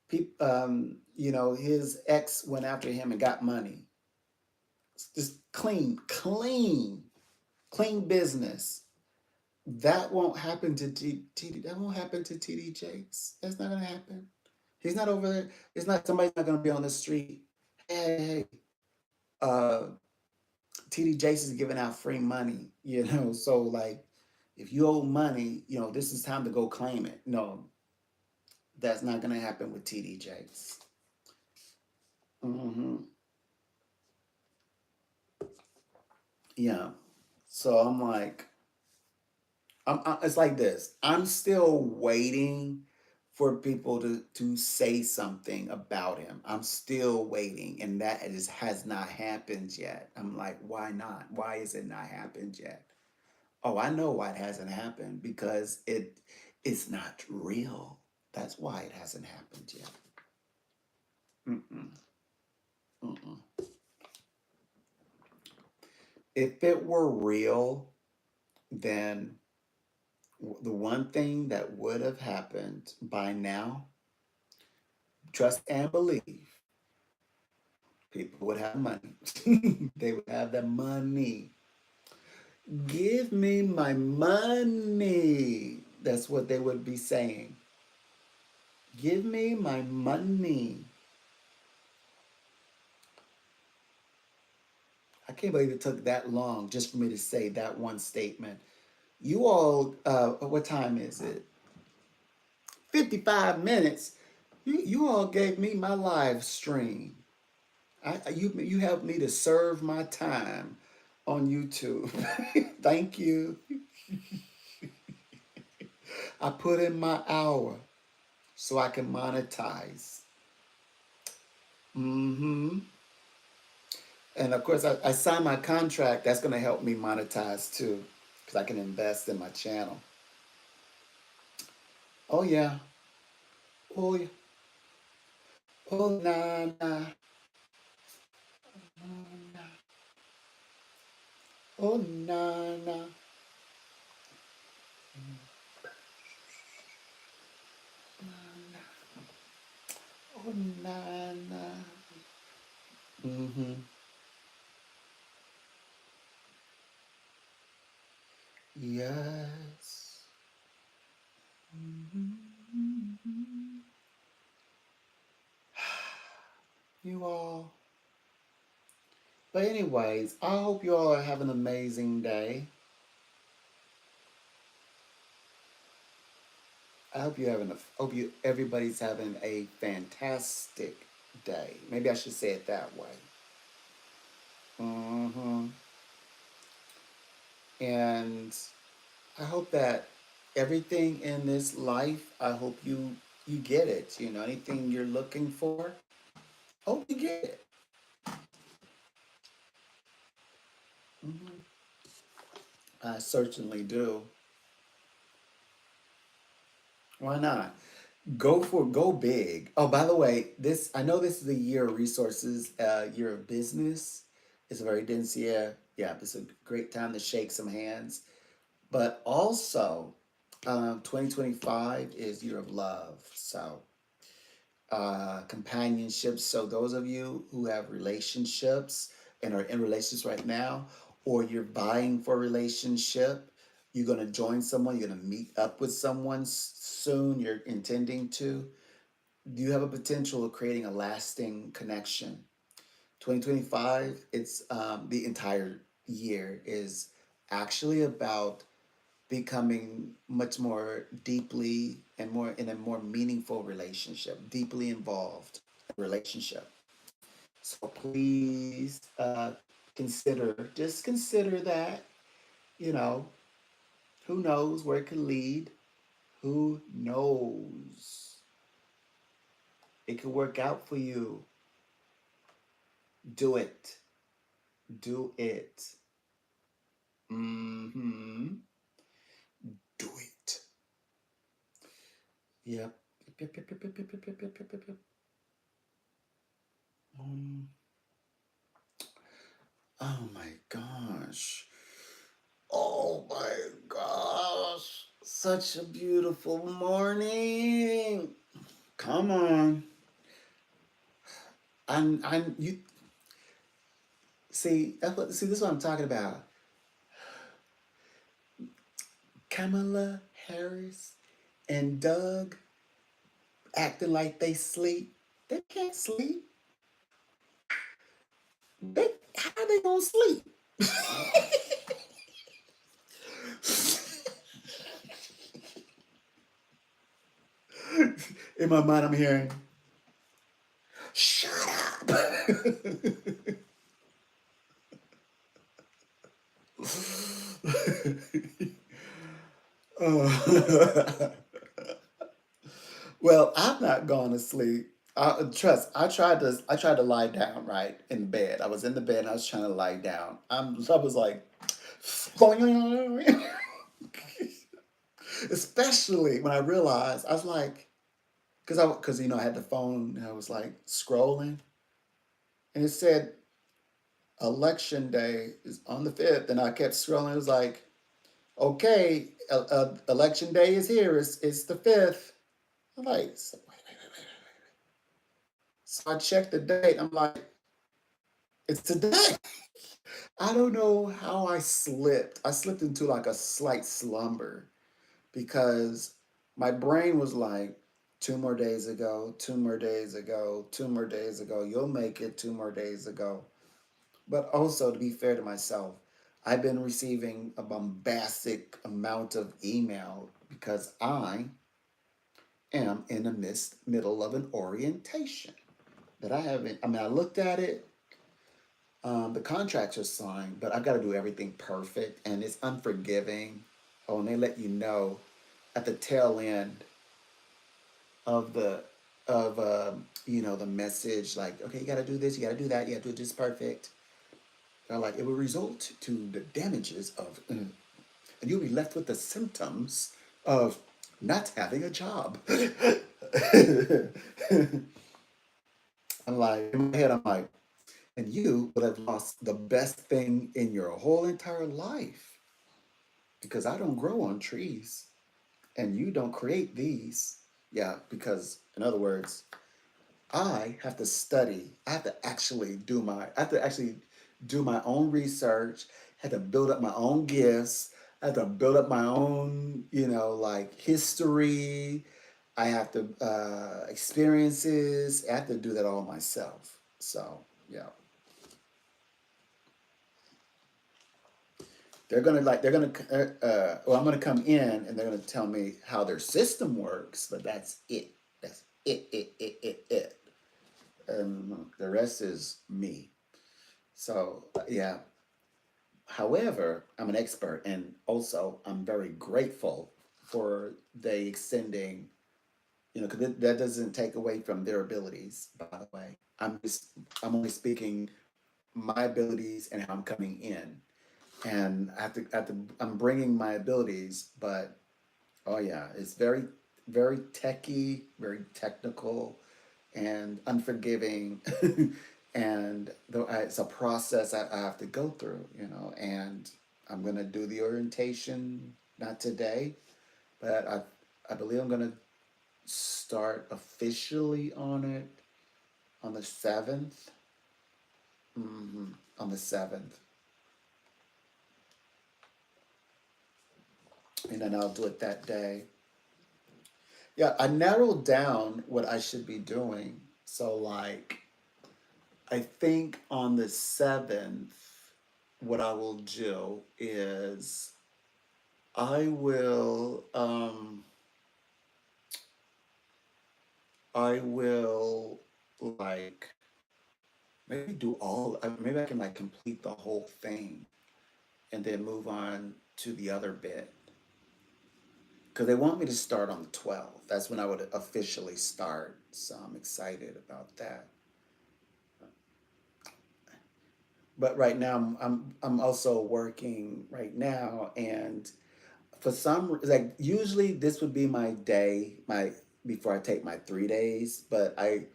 his ex went after him and got money. Just clean business. That won't happen to TD. That won't happen to TD Jakes. That's not gonna happen. He's not over there. It's not somebody's not gonna be on the street. Hey, uh, TD Jakes is giving out free money. So like, if you owe money, this is time to go claim it. No, that's not gonna happen with TD Jakes. Hmm. Yeah. So I'm like, it's like this. I'm still waiting for people to say something about him. I'm still waiting, and that has not happened yet. I'm like, why not? Why is it not happened yet? Oh, I know why it hasn't happened because it's not real. That's why it hasn't happened yet. Mm-mm, mm-mm. If it were real, then the one thing that would have happened by now, trust and believe, people would have money. They would have the money. Give me my money. That's what they would be saying. Give me my money. I can't believe it took that long just for me to say that one statement. You all, what time is it? 55 minutes. You all gave me my live stream. You helped me to serve my time on YouTube. Thank you. I put in my hour so I can monetize. Hmm. And of course, I signed my contract. That's going to help me monetize too, because I can invest in my channel. Oh yeah. Oh yeah. Oh nah nah. Oh nah. Oh nah nah. Oh nah nah. Mm-hmm. Yes. Mhm. You all. But anyways, I hope you all have an amazing day. I hope you having a hope you everybody's having a fantastic day. Maybe I should say it that way. Hmm. And I hope that everything in this life, I hope you get it. You know, anything you're looking for, hope you get it. Hmm. I certainly do. Why not? Go big. Oh, by the way, this I know this is the year of resources, year of business. It's a very dense year. Yeah, it's a great time to shake some hands. But also, 2025 is year of love. So, companionship. So those of you who have relationships and are in relationships right now, or you're vying for a relationship, you're going to join someone, you're going to meet up with someone soon, you're intending to, you have a potential of creating a lasting connection. 2025, it's the entire year is actually about becoming much more deeply and more in a more meaningful relationship, deeply involved relationship. So please just consider that, you know, who knows where it could lead? Who knows? It could work out for you. Do it. Do it. Mm-hmm. Do it. Yep. Yep, yep, yep, yep, yep, yep, yep, yep, yep, yep, yep. Um, oh my gosh. Oh my gosh. Such a beautiful morning. Come on. I'm you see this is what I'm talking about. Kamala Harris and Doug acting like they sleep. They can't sleep. How they gonna sleep? In my mind I'm hearing, shut up. Uh, well, I'm not going to sleep. Trust. I tried to lie down right in bed. I was in the bed and I was trying to lie down. I was like, especially when I realized I was like, because I had the phone and I was like scrolling and it said election day is on the 5th and I kept scrolling. It was like, okay, election day is here. It's the 5th. I'm like, wait. So I checked the date. I'm like, it's today. I don't know how I slipped. I slipped into like a slight slumber because my brain was like, Two more days ago, 2 more days ago, 2 more days ago. You'll make it 2 more days ago. But also, to be fair to myself, I've been receiving a bombastic amount of email because I am in the middle of an orientation that I haven't. I mean, I looked at it. The contracts are signed, but I've got to do everything perfect, and it's unforgiving. Oh, and they let you know at the tail end of the message, like, okay, you got to do this, you got to do that, you got to do this perfect. They're like, it will result to the damages of, and you'll be left with the symptoms of not having a job. I'm like, in my head, I'm like, and you would have lost the best thing in your whole entire life because I don't grow on trees and you don't create these. Yeah, because in other words, I have to study. I have to actually do my own research, had to build up my own gifts, I have to build up my own, like history. I have to experiences. I have to do that all myself. So yeah, well, I'm gonna come in and they're gonna tell me how their system works, but that's it. That's it. The rest is me. So yeah. However, I'm an expert, and also I'm very grateful for they extending. Because that doesn't take away from their abilities. By the way, I'm only speaking my abilities and how I'm coming in, and I'm bringing my abilities, but oh yeah, it's very, very techy, very technical, and unforgiving, and it's a process I have to go through, and I'm gonna do the orientation not today, but I believe I'm gonna start officially on it on the 7th. On the 7th, and then I'll do it that day. Yeah, I narrowed down what I should be doing. So, like, I think on the 7th, what I will do is I will like maybe do maybe I can like complete the whole thing and then move on to the other bit because they want me to start on the 12th. That's when I would officially start. So I'm excited about that. But right now I'm also working right now, and for some, like, usually this would be my day, my before I take my 3 days, but I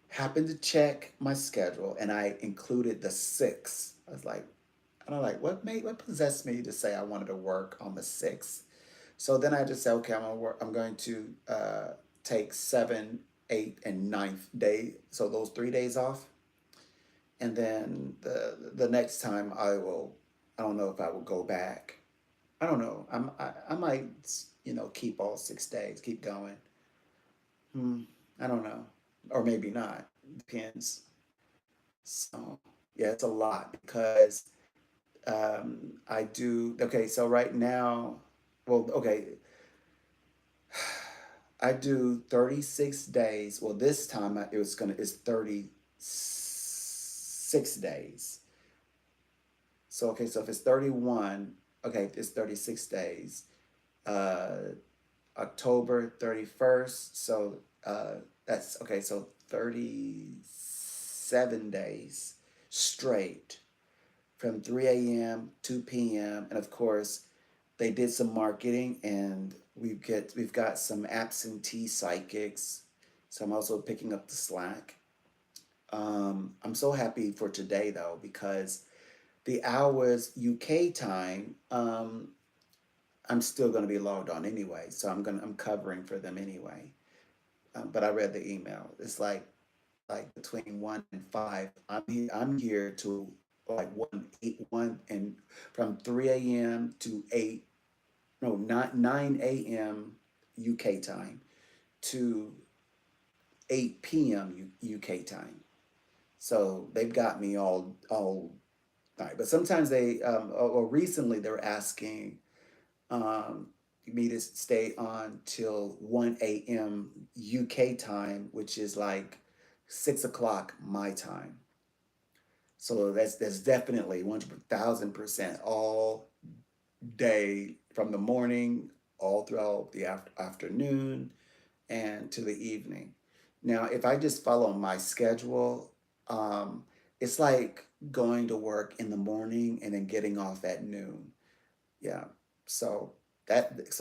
happened to check my schedule and I included the 6th. I was like, I don't know, like, what possessed me to say I wanted to work on the 6th. So then I just said, okay, I'm going to take 7, 8, and ninth day, so those 3 days off, and then the next time I don't know if I will go back. I don't know. I might keep all 6 days, keep going. Hmm, I don't know, or maybe not. Depends. So yeah, it's a lot because I do. Okay, so right now, well, okay, I do 36 days. Well, this time it's 36 days. So okay, so if it's 31, okay, it's 36 days. Uh, October 31st. So that's okay. So 37 days straight from 3 a.m., 2 p.m. And of course, they did some marketing, and we've got some absentee psychics. So I'm also picking up the slack. I'm so happy for today though, because the hours UK time, I'm still going to be logged on anyway, so I'm covering for them anyway. But I read the email. It's like between 1 and 5. I'm here to like 1 and from 3 a.m. to 8. No, not 9 a.m. UK time to 8 p.m. UK time. So they've got me all night. But sometimes or recently they're asking um, me to stay on till 1 a.m. UK time, which is like 6 o'clock my time. So that's definitely 1,000% all day from the morning all throughout the afternoon and to the evening. Now, if I just follow my schedule, um, it's like going to work in the morning and then getting off at noon. Yeah. So that's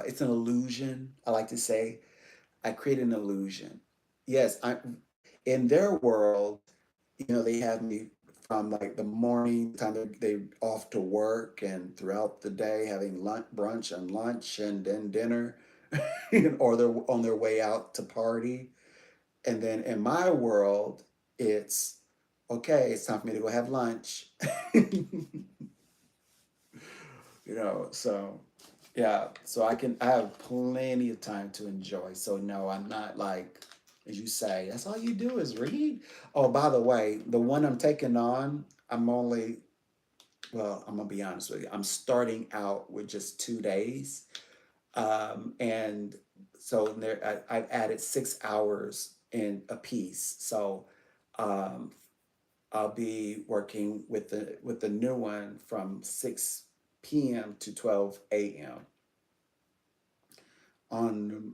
it's an illusion. I like to say I create an illusion. Yes, I in their world, they have me from like the morning time they off to work and throughout the day having lunch and then dinner, or they're on their way out to party. And then in my world, it's okay. It's time for me to go have lunch. So yeah, so I have plenty of time to enjoy. So no, I'm not like, as you say, that's all you do is read. Oh, by the way, the one I'm taking on, I'm gonna be honest with you, I'm starting out with just 2 days. And so I've added 6 hours in a piece. So um, I'll be working with the new one from 6 p.m. to 12 a.m. on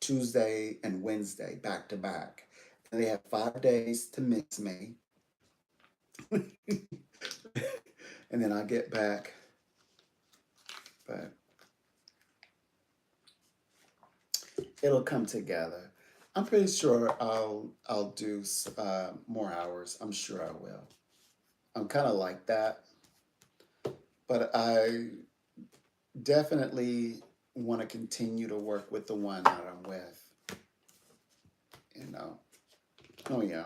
Tuesday and Wednesday, back to back. And they have 5 days to miss me. And then I get back. But it'll come together. I'm pretty sure I'll do more hours. I'm sure I will. I'm kind of like that, but I definitely want to continue to work with the one that I'm with. You know. Oh yeah.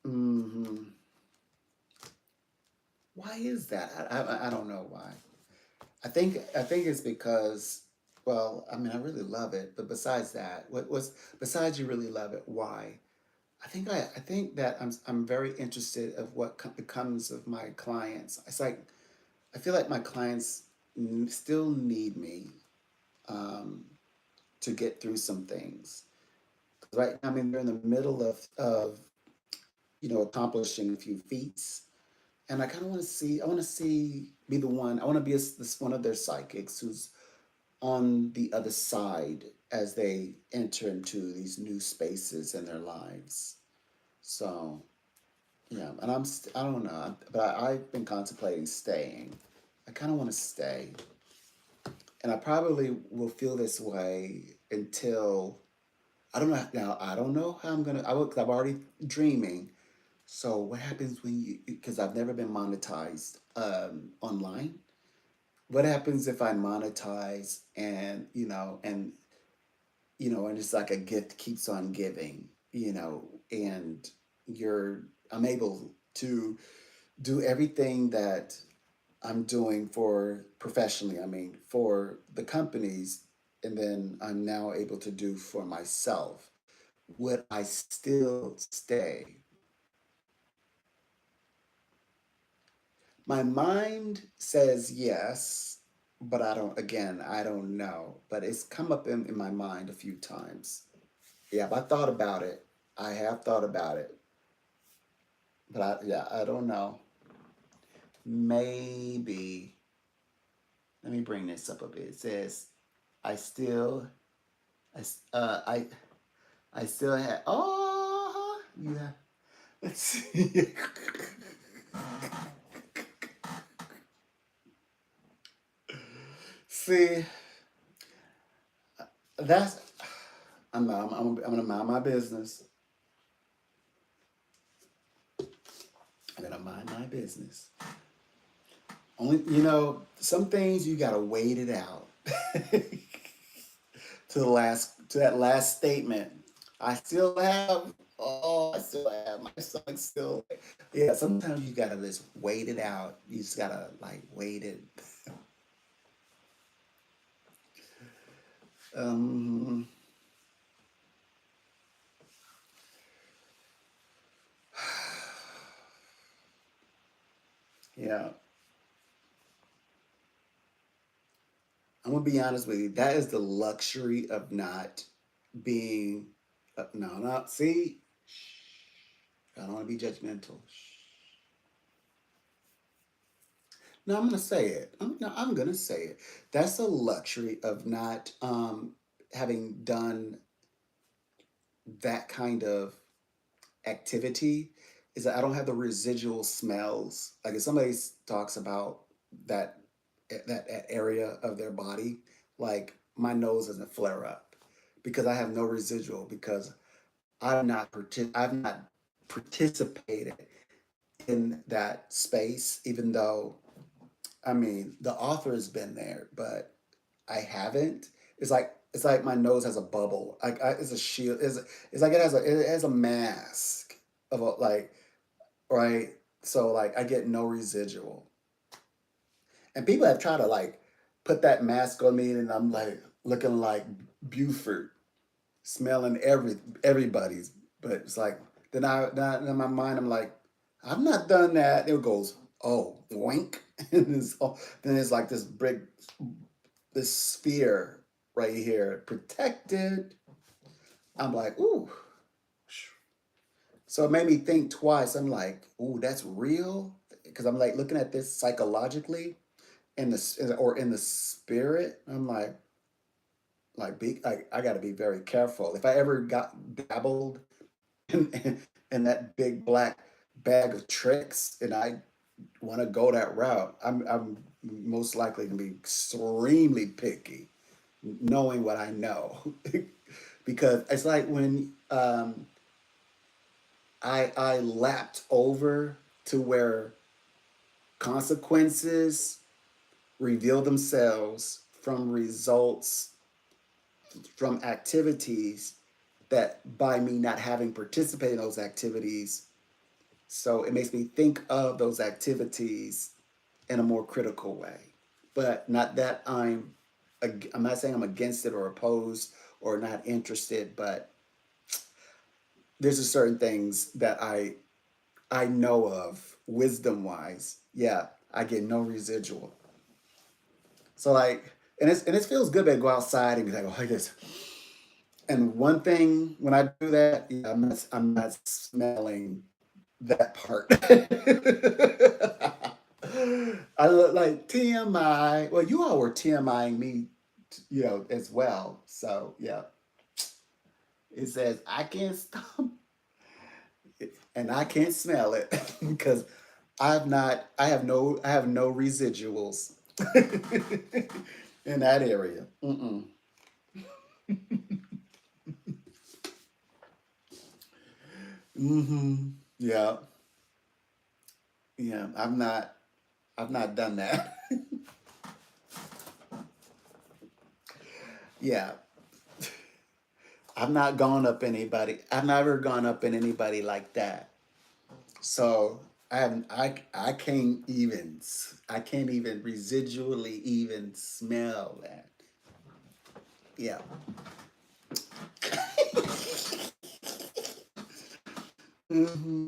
Hmm. Why is that? I don't know why. I think it's because, well, I mean, I really love it, but besides that, besides you really love it, why? I think that I'm very interested of what becomes of my clients. It's like I feel like my clients still need me um, to get through some things. Right now, I mean, they're in the middle of accomplishing a few feats, and I kind of want to see. I want to see be the one. I want to be this one of their psychics who's on the other side as they enter into these new spaces in their lives. So yeah, and I don't know, but I've been contemplating staying. I kind of want to stay, and I probably will feel this way until I don't know. Now I don't know how I'm gonna. Cause I'm already dreaming. So what happens when you? Because I've never been monetized online. What happens if I monetize and and it's like a gift keeps on giving, and you're I'm able to do everything that I'm doing for professionally, I mean, for the companies, and then I'm now able to do for myself. Would I still stay? My mind says yes, but I don't know. But it's come up in my mind a few times. Yeah, I thought about it. I have thought about it. But I don't know. Maybe. Let me bring this up a bit. It says, I still, I, s- I still have, oh, yeah. Let's see. See, that's, I'm going to mind my business. I'm going to mind my business. Only, some things you got to wait it out. To that last statement. I still have my son still. Yeah, sometimes you gotta just wait it out. You just gotta like wait it. Um, yeah, I'm gonna be honest with you. That is the luxury of not being. No, no. See, I don't want to be judgmental. No, I'm gonna say it. No, I'm gonna say it. That's the luxury of not having done that kind of activity. Is that I don't have the residual smells. Like if somebody talks about that that area of their body, like my nose doesn't flare up because I have no residual because I've not participated in that space, even though I mean the author has been there, but I haven't. It's like my nose has a bubble. It's a shield. It's like it has a mask of a, like right. So like I get no residual, and people have tried to like put that mask on me, and I'm like looking like Buford, smelling everybody's. But it's like then in my mind I'm like I've not done that. It goes wink, and then it's like this sphere right here protected. I'm like, ooh. So it made me think twice. I'm like, ooh, that's real. Because I'm like looking at this psychologically in the spirit. I'm I got to be very careful. If I ever got dabbled in that big black bag of tricks and I want to go that route, I'm most likely to be extremely picky, knowing what I know. Because it's like when I lapped over to where consequences reveal themselves from results from activities that by me not having participated in those activities, so it makes me think of those activities in a more critical way. But not that I'm not saying I'm against it or opposed or not interested, but there's a certain things that I know of wisdom wise. Yeah, I get no residual. So like, and it feels good to go outside and be like, oh, like this. And one thing when I do that, yeah, I'm not smelling that part. I look like TMI. Well, you all were TMIing me, as well. So yeah, it says I can't stop and I can't smell it because I have no residuals in that area. Mm-mm. Mm-hmm. Yeah. Yeah. I've not done that. Yeah. I've never gone up in anybody like that. So I can't even residually even smell that. Yeah. Hmm.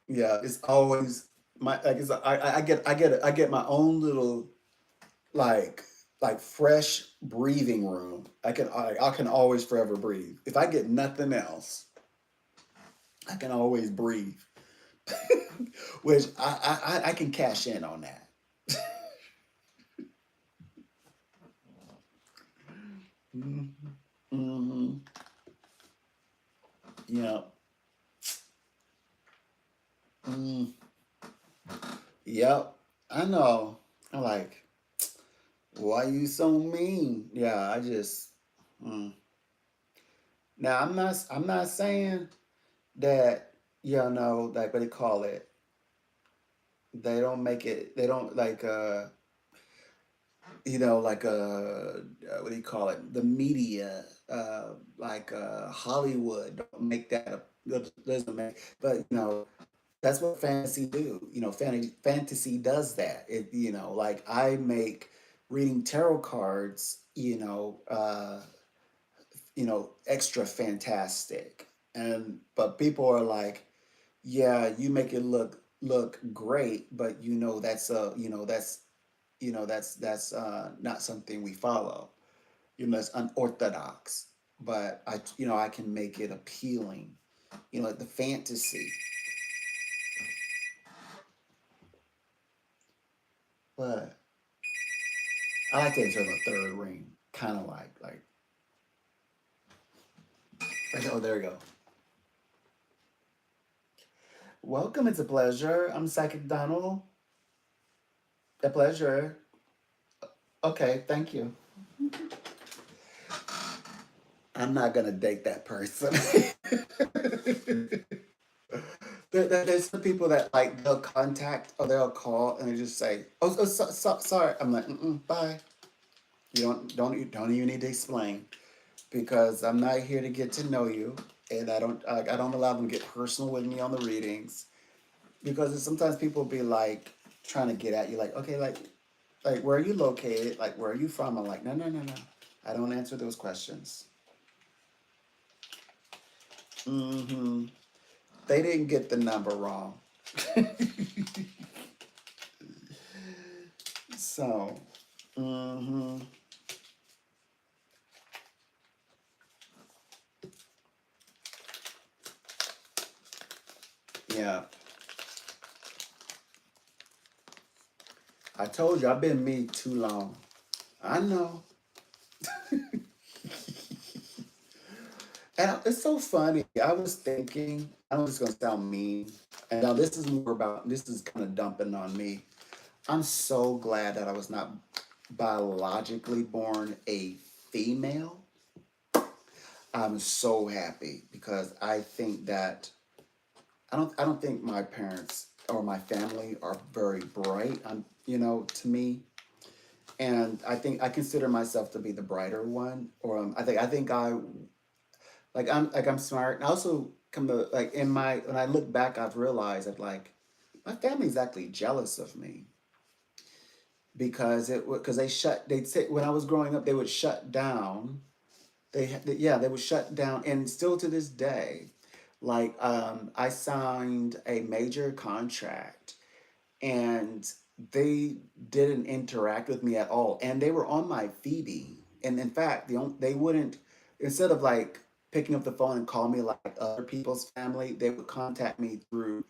Yeah, it's always my like it's I get my own little like fresh breathing room. I can always forever breathe. If I get nothing else, I can always breathe, which I can cash in on that. Hmm. Hmm. Yeah. Mm. Yep. I know. I'm like, why you so mean? Yeah, I just. Mm. Now I'm not saying that like what do you call it? They don't make it. They don't like what do you call it? The media Hollywood don't make that doesn't make. But that's what fantasy do. Fantasy does that. Like I make reading tarot cards. extra fantastic. And but people are like, yeah, you make it look great, but that's not something we follow. It's unorthodox. But I can make it appealing. Like the fantasy. But I like to enter the third ring, kind of like oh, there we go. Welcome, it's a pleasure. I'm Psychic Donald. A pleasure. Okay, thank you. I'm not gonna date that person. There's some people that like they'll contact or they'll call and they just say, "Oh, sorry." I'm like, "Bye." You don't even need to explain because I'm not here to get to know you, and I don't allow them to get personal with me on the readings because sometimes people be like trying to get at you, like, okay, like where are you located, like where are you from? I'm like, no, no, no, no, I don't answer those questions. Mm-hmm. They didn't get the number wrong. So, mm-hmm. Yeah, I told you I've been me too long. I know. And it's so funny. I was thinking, I know this is gonna sound mean, and now this is kind of dumping on me. I'm so glad that I was not biologically born a female. I'm so happy because I think that I don't think my parents or my family are very bright. To me, and I think I consider myself to be the brighter one. Or I think I'm smart. And I also come to like in my when I look back, I've realized that like my family's actually jealous of me because they'd say when I was growing up they would shut down. Yeah, they would shut down, and still to this day, like I signed a major contract and they didn't interact with me at all, and they were on my Phoebe, and in fact they wouldn't, instead of like picking up the phone and call me like other people's family, they would contact me through,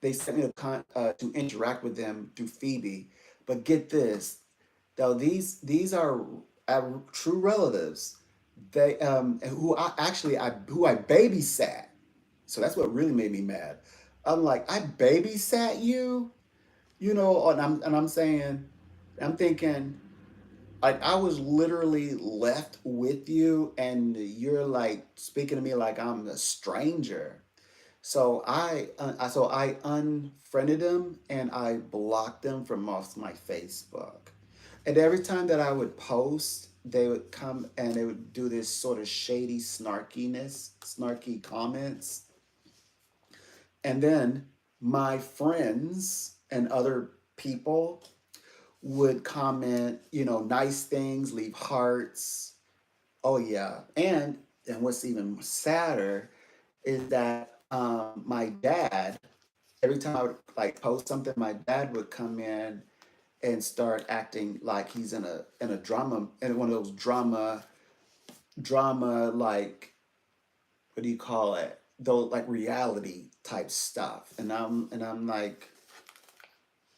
they sent me to interact with them through Phoebe. But get this, though, these are true relatives. They who I babysat. So that's what really made me mad. I'm like, I babysat you, and I'm saying, I'm thinking, like I was literally left with you, and you're like speaking to me like I'm a stranger. So I unfriended them and I blocked them from off my Facebook. And every time that I would post, they would come and they would do this sort of shady snarky comments. And then my friends and other people would comment, nice things, leave hearts. Oh yeah. And what's even sadder is that my dad, every time I would like post something, my dad would come in and start acting like he's in a drama, in one of those drama, like, what do you call it? Though, like reality type stuff. And I'm like,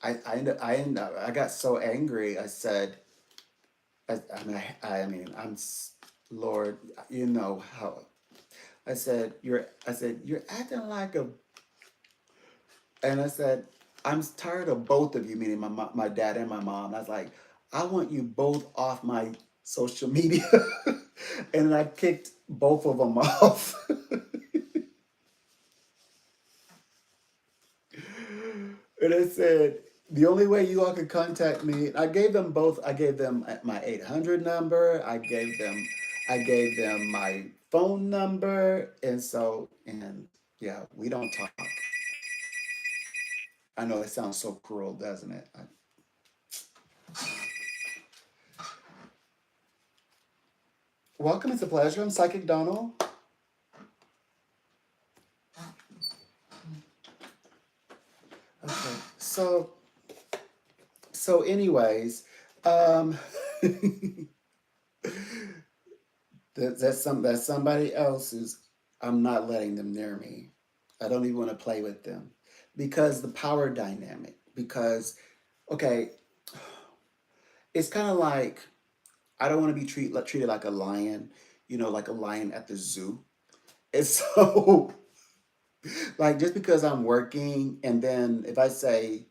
I got so angry. I said, Lord, you know how. You're acting like a, and I said, I'm tired of both of you, meaning my dad and my mom. I was like, I want you both off my social media. And I kicked both of them off. And I said, the only way you all can contact me, I gave them both, I gave them my 800 number, I gave them my phone number. And yeah, we don't talk. I know it sounds so cruel, doesn't it? Welcome. It's a pleasure. I'm Psychic Donald. Okay. Anyways, um, that's somebody else who's. I'm not letting them near me. I don't even want to play with them because the power dynamic. Because okay, it's kind of like I don't want to be treated like a lion. Like a lion at the zoo. And so, like, just because I'm working, and then if I say,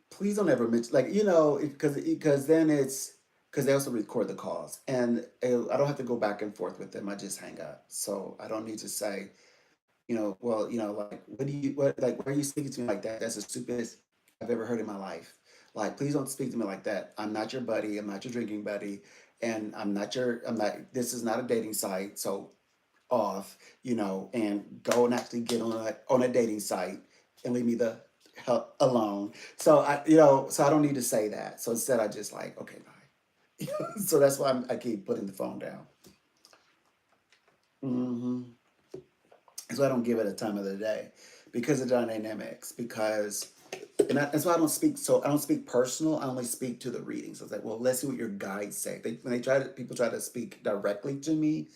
please don't ever mention, like, because then it's because they also record the calls, and I don't have to go back and forth with them. I just hang up, so I don't need to say, well, like, like, why are you speaking to me like that? That's the stupidest I've ever heard in my life. Like, please don't speak to me like that. I'm not your buddy. I'm not your drinking buddy, and I'm not. This is not a dating site, so off, and go and actually get on a dating site and leave me the hell alone. So so I don't need to say that. So instead, I just like, okay, bye. So that's why I keep putting the phone down. hmm So I don't give it a time of the day because of dynamics. That's why I don't speak. So I don't speak personal. I only speak to the readings. So it's like, well, let's see what your guides say. When people try to speak directly to me,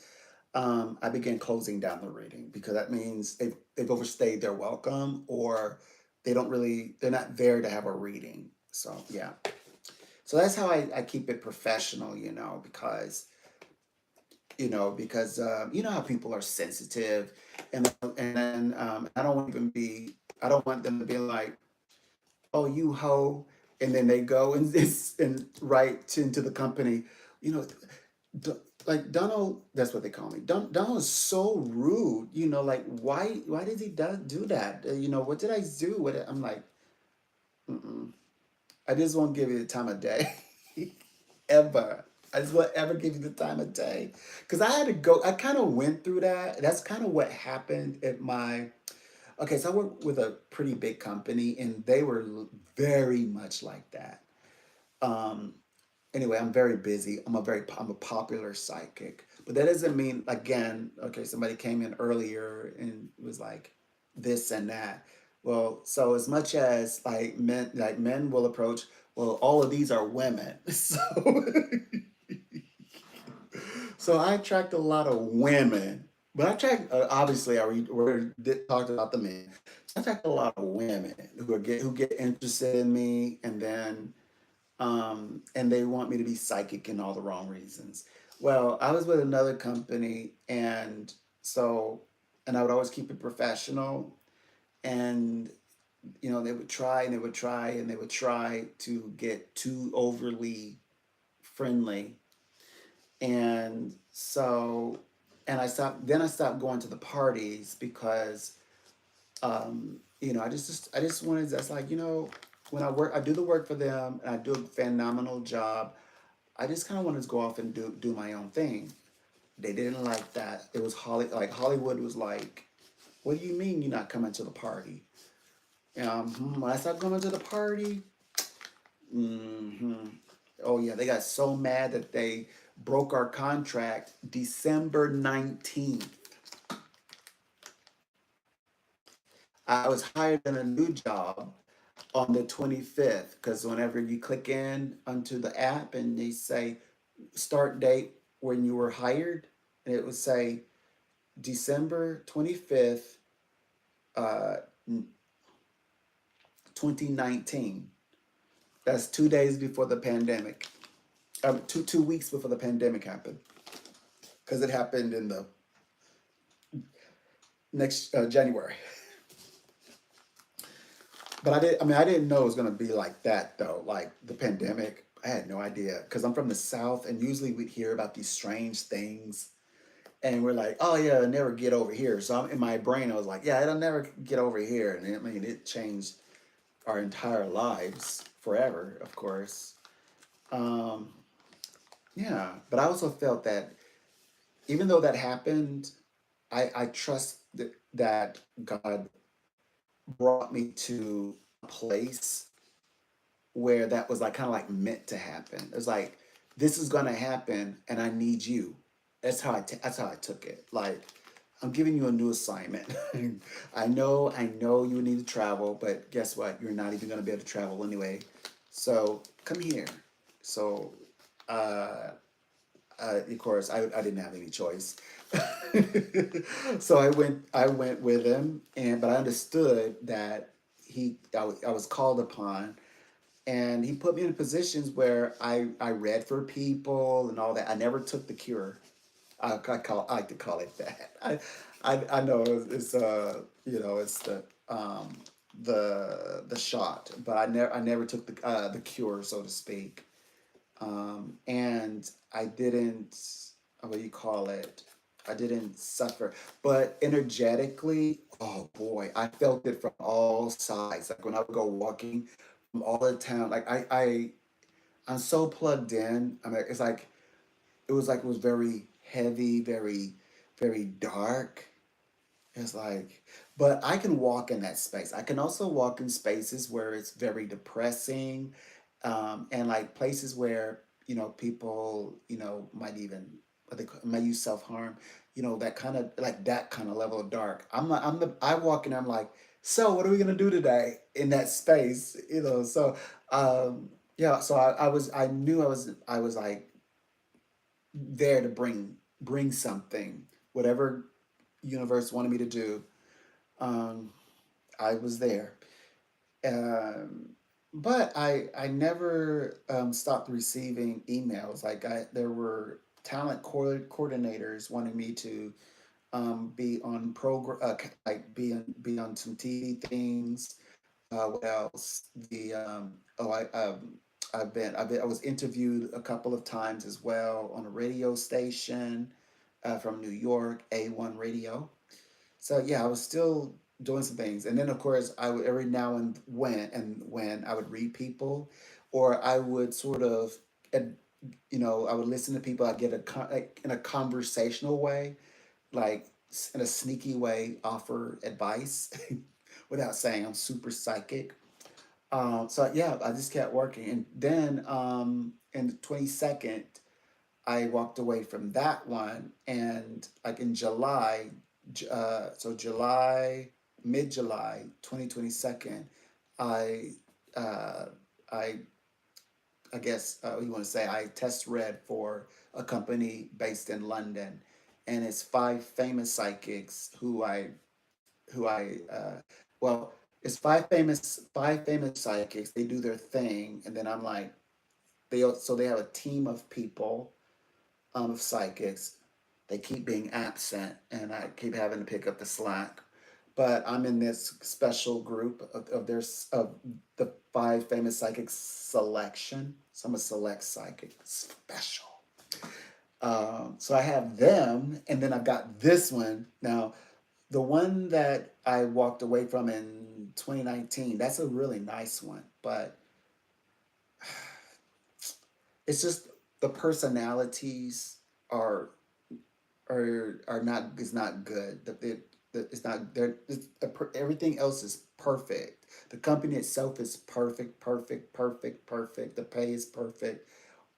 I began closing down the reading because that means they've overstayed their welcome, or they're not there to have a reading. So yeah. So that's how I keep it professional, because you know how people are sensitive, and then I don't want them to be like, oh, you hoe, and then they go and and write into the company, you know, D- like Donald, that's what they call me. Donald is so rude. Like, why did he do that? What did I do? I'm like, mm-mm. I just won't give you the time of day, ever. I just won't ever give you the time of day, because I had to go. I kind of went through that. That's kind of what happened at my. Okay, so I work with a pretty big company, and they were very much like that. Um, anyway, I'm very busy. I'm a popular psychic, but that doesn't mean, again, okay, somebody came in earlier and was like this and that. Well, so as much as men will approach, well, all of these are women. So I attract a lot of women, but I attract, obviously talked about the men. I attract a lot of women who get interested in me, and they want me to be psychic in all the wrong reasons. Well, I was with another company, so, and I would always keep it professional, and they would try and they would try and they would try to get too overly friendly, and so, and I stopped going to the parties because, I just wanted, that's like, when I do the work for them and I do a phenomenal job. I just kind of wanted to go off and do my own thing. They didn't like that. It was Hollywood was like, "What do you mean you're not coming to the party?" When I started coming to the party, hmm oh yeah, they got so mad that they broke our contract December 19th. I was hired in a new job on the 25th, because whenever you click in onto the app and they say start date when you were hired, and it would say December 25th, uh, 2019. That's 2 days before the pandemic. Two weeks before the pandemic happened, because it happened in the next January. But I didn't know it was gonna be like that though. Like the pandemic, I had no idea, because I'm from the South, and usually we'd hear about these strange things, and we're like, oh yeah, it'll never get over here. So in my brain, I was like, yeah, it'll never get over here, and I mean, it changed our entire lives forever, of course. Um, yeah, but I also felt that even though that happened, I trust that God brought me to a place where that was like kind of like meant to happen. It's like, this is gonna happen, and I need you. That's how I took it. Like, I'm giving you a new assignment. I know you need to travel, but guess what? You're not even going to be able to travel anyway. So come here. So, uh, of course, I didn't have any choice. So I went with him, and but I understood that I was called upon, and he put me in positions where I read for people and all that. I never took the cure. I like to call it that. I know you know it's the shot, but I never took the cure, so to speak. And I didn't, what do you call it? I didn't suffer, but energetically, oh boy, I felt it from all sides. Like when I would go walking from all the town, like I'm so plugged in. I mean, it was very heavy, very dark. It's like, but I can walk in that space. I can also walk in spaces where it's very depressing, and like places where people might even might use self harm. That kind of level of dark. I walk in. I'm like, so what are we gonna do today in that space? Yeah. So I knew I was like there to bring something, whatever universe wanted me to do. um, I was there. Um, but I never stopped receiving emails. There were coordinators wanting me to be on program, be on some TV things. What else? I was interviewed a couple of times as well on a radio station from New York, A1 Radio. So yeah, I was still doing some things, and then of course I would every now and when I would read people, or I would sort of, ad- I would listen to people. I get like, in a conversational way, like in a sneaky way, offer advice without saying I'm super psychic. So yeah, I just kept working, and then in the 22nd, I walked away from that one, and like in July, July, mid July, 2022, I, uh, I, I guess what you want to say, I test read for a company based in London, and it's five famous psychics well, it's five famous psychics. They do their thing, and then I'm like, they have a team of people of psychics. They keep being absent, and I keep having to pick up the slack. But I'm in this special group of the five famous psychics selection. So I'm a select psychic, special. So I have them, and then I've got this one now. The one that I walked away from in 2019, that's a really nice one, but it's just the personalities are are not is not good. It's not there. Everything else is perfect. The company itself is perfect, perfect, perfect, perfect. The pay is perfect.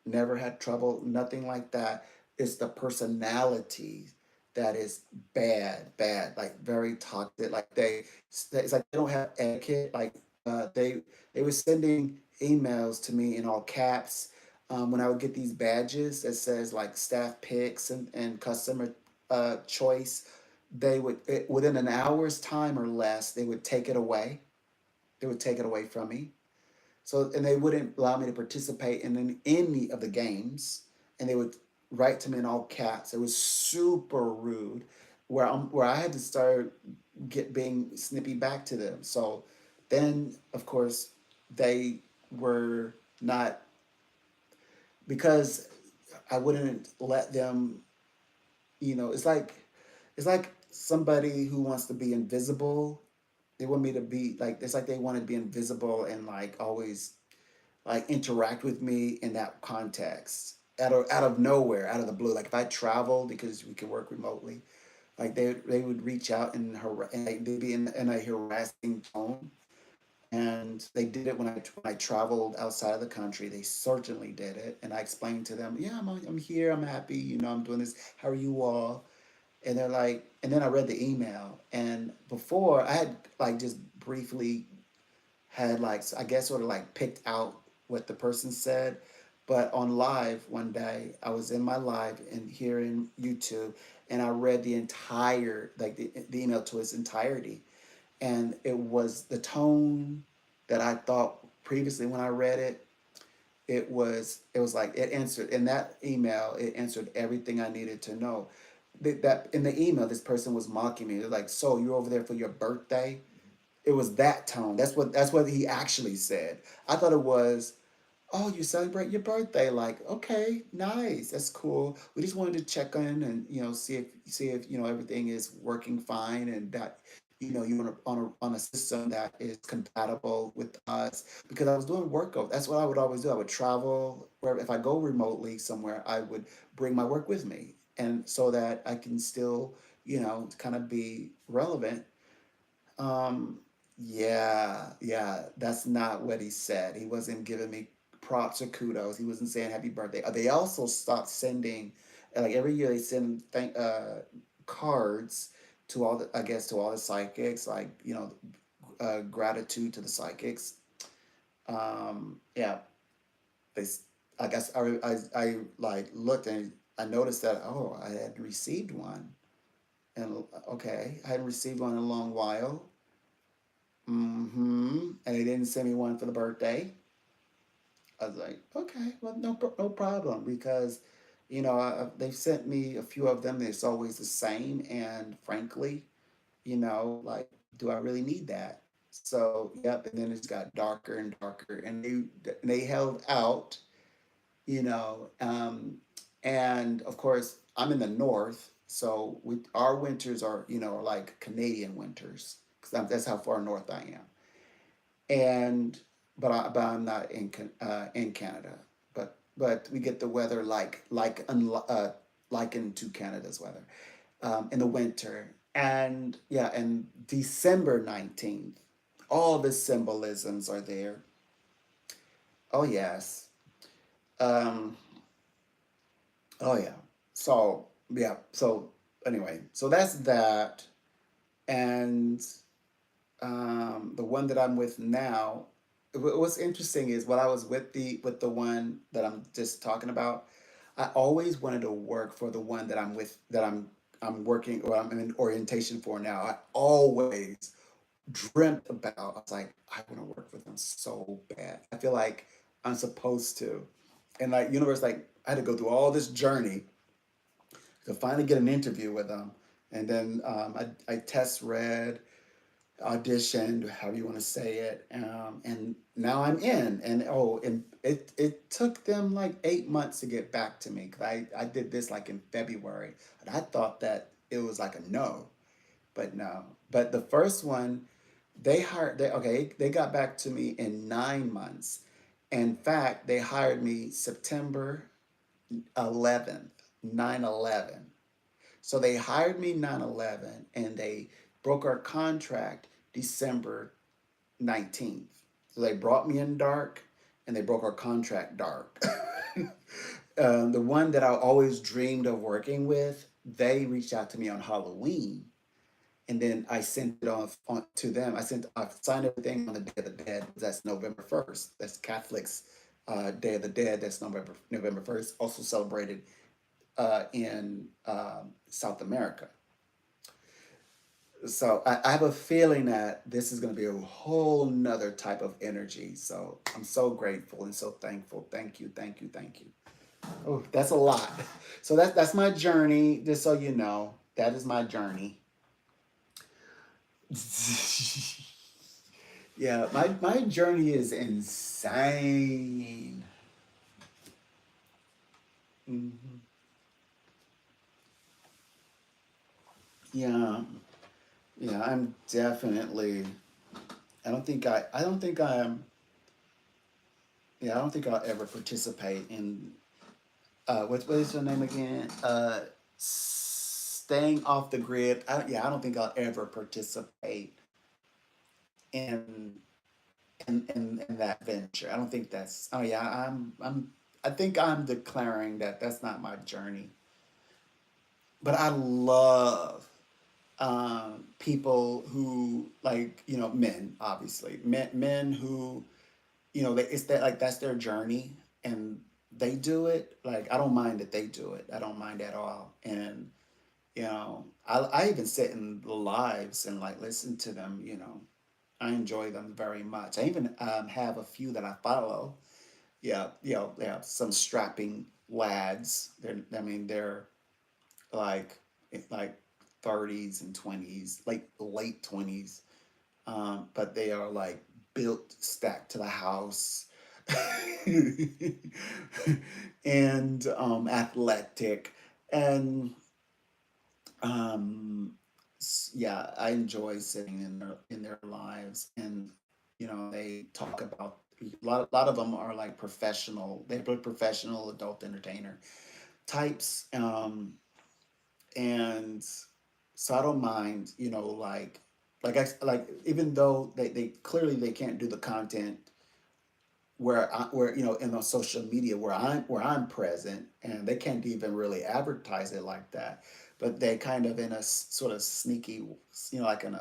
Never had trouble. Nothing like that. It's the personality that is bad, bad, like very toxic. Like it's like they don't have etiquette. Like they were sending emails to me in all caps when I would get these badges that says like staff picks and customer choice. Within an hour's time or less, they would take it away. They would take it away from me. So, and they wouldn't allow me to participate in any of the games, and they would write to me in all caps. It was super rude, where I had to start being snippy back to them. So, then of course they were not, because I wouldn't let them. It's like somebody who wants to be invisible. They want me to be like, it's like they want to be invisible and like always like interact with me in that context out of nowhere, out of the blue. Like if I travel because we can work remotely, like they would reach out and they'd be in a harassing tone. And they did it when I traveled outside of the country. They certainly did it, and I explained to them, "Yeah, I'm here. I'm happy. I'm doing this. How are you all?" And they're like, and then I read the email, and before I had like just briefly had like I guess sort of like picked out what the person said, but on live one day I was in my live and here in YouTube, and I read the entire like the email to its entirety, and it was the tone that I thought previously when I read it. It was like it answered in that email. It answered everything I needed to know. That in the email, this person was mocking me. They're like, "So you're over there for your birthday?" It was that tone. That's what he actually said. I thought it was, "Oh, you celebrate your birthday? Like, okay, nice, that's cool. We just wanted to check in and see if everything is working fine and that you're on a system that is compatible with us." Because I was doing work. That's what I would always do. I would travel wherever. If I go remotely somewhere, I would bring my work with me, and so that I can still kind of be relevant. um, yeah, yeah, that's not what he said. He wasn't giving me props or kudos. He wasn't saying happy birthday. They also stopped sending, like every year they send cards to all the, I guess, to all the psychics, like, gratitude to the psychics. Yeah, they, I guess I like looked and I noticed that, oh, I had received one. And okay, I hadn't received one in a long while. And they didn't send me one for the birthday. I was like, okay, well, no problem, because they've sent me a few of them. It's always the same, and frankly, like, do I really need that? So, yep. And then it's got darker and darker, and they held out, you know, um, and of course, I'm in the north, so our winters are like Canadian winters, because that's how far north I am. And but I'm not in Canada. But we get the weather likened to Canada's weather in the winter. And yeah, and December 19th, all the symbolisms are there. Oh yes. Um, oh yeah. So yeah. So anyway, so that's that. And the one that I'm with now, what's interesting is when I was with the one that I'm just talking about, I always wanted to work for the one that I'm working, or I'm in orientation for now. I always dreamt about. I was like, I want to work for them so bad. I feel like I'm supposed to, and like universe, like I had to go through all this journey to finally get an interview with them, and then I test read, auditioned, however you want to say it, and now I'm in. And and it took them like 8 months to get back to me, because I did this like in February, and I thought that it was like a no, but no. But the first one, they got back to me in 9 months. In fact, they hired me September 11th, 9/11. So they hired me 9/11, and they broke our contract December 19th. So they brought me in dark, and they broke our contract dark. The one that I always dreamed of working with, they reached out to me on Halloween, and then I sent it on to them. I signed everything on the Day of the Dead. That's November 1st. That's Catholics' Day of the Dead. That's November 1st. Also celebrated in South America. So I have a feeling that this is going to be a whole nother type of energy. So I'm so grateful and so thankful. Thank you, thank you, thank you. Oh, that's a lot. So that's my journey. Just so you know, that is my journey. Yeah, my journey is insane. Hmm. Yeah, yeah, I'm definitely. I don't think I am. Yeah, I don't think I'll ever participate in what is your name again? Staying off the grid. Yeah, I don't think I'll ever participate in. in that venture. I don't think that's. Oh yeah, I think I'm declaring that that's not my journey. But I love people who like men, obviously men who it's that like that's their journey and they do it. Like I don't mind that they do it. I don't mind at all. And I even sit in the lives and like listen to them. I enjoy them very much. I even have a few that I follow. Yeah, they have some strapping lads. They're like like 30s and 20s, like late 20s. But they are like built stacked to the house and athletic and um yeah, I enjoy sitting in their lives. And they talk about a lot of them are like they're professional adult entertainer types. And so I don't mind, like even though they clearly they can't do the content where in the social media where I'm present, and they can't even really advertise it like that, but they kind of in a sort of sneaky, like in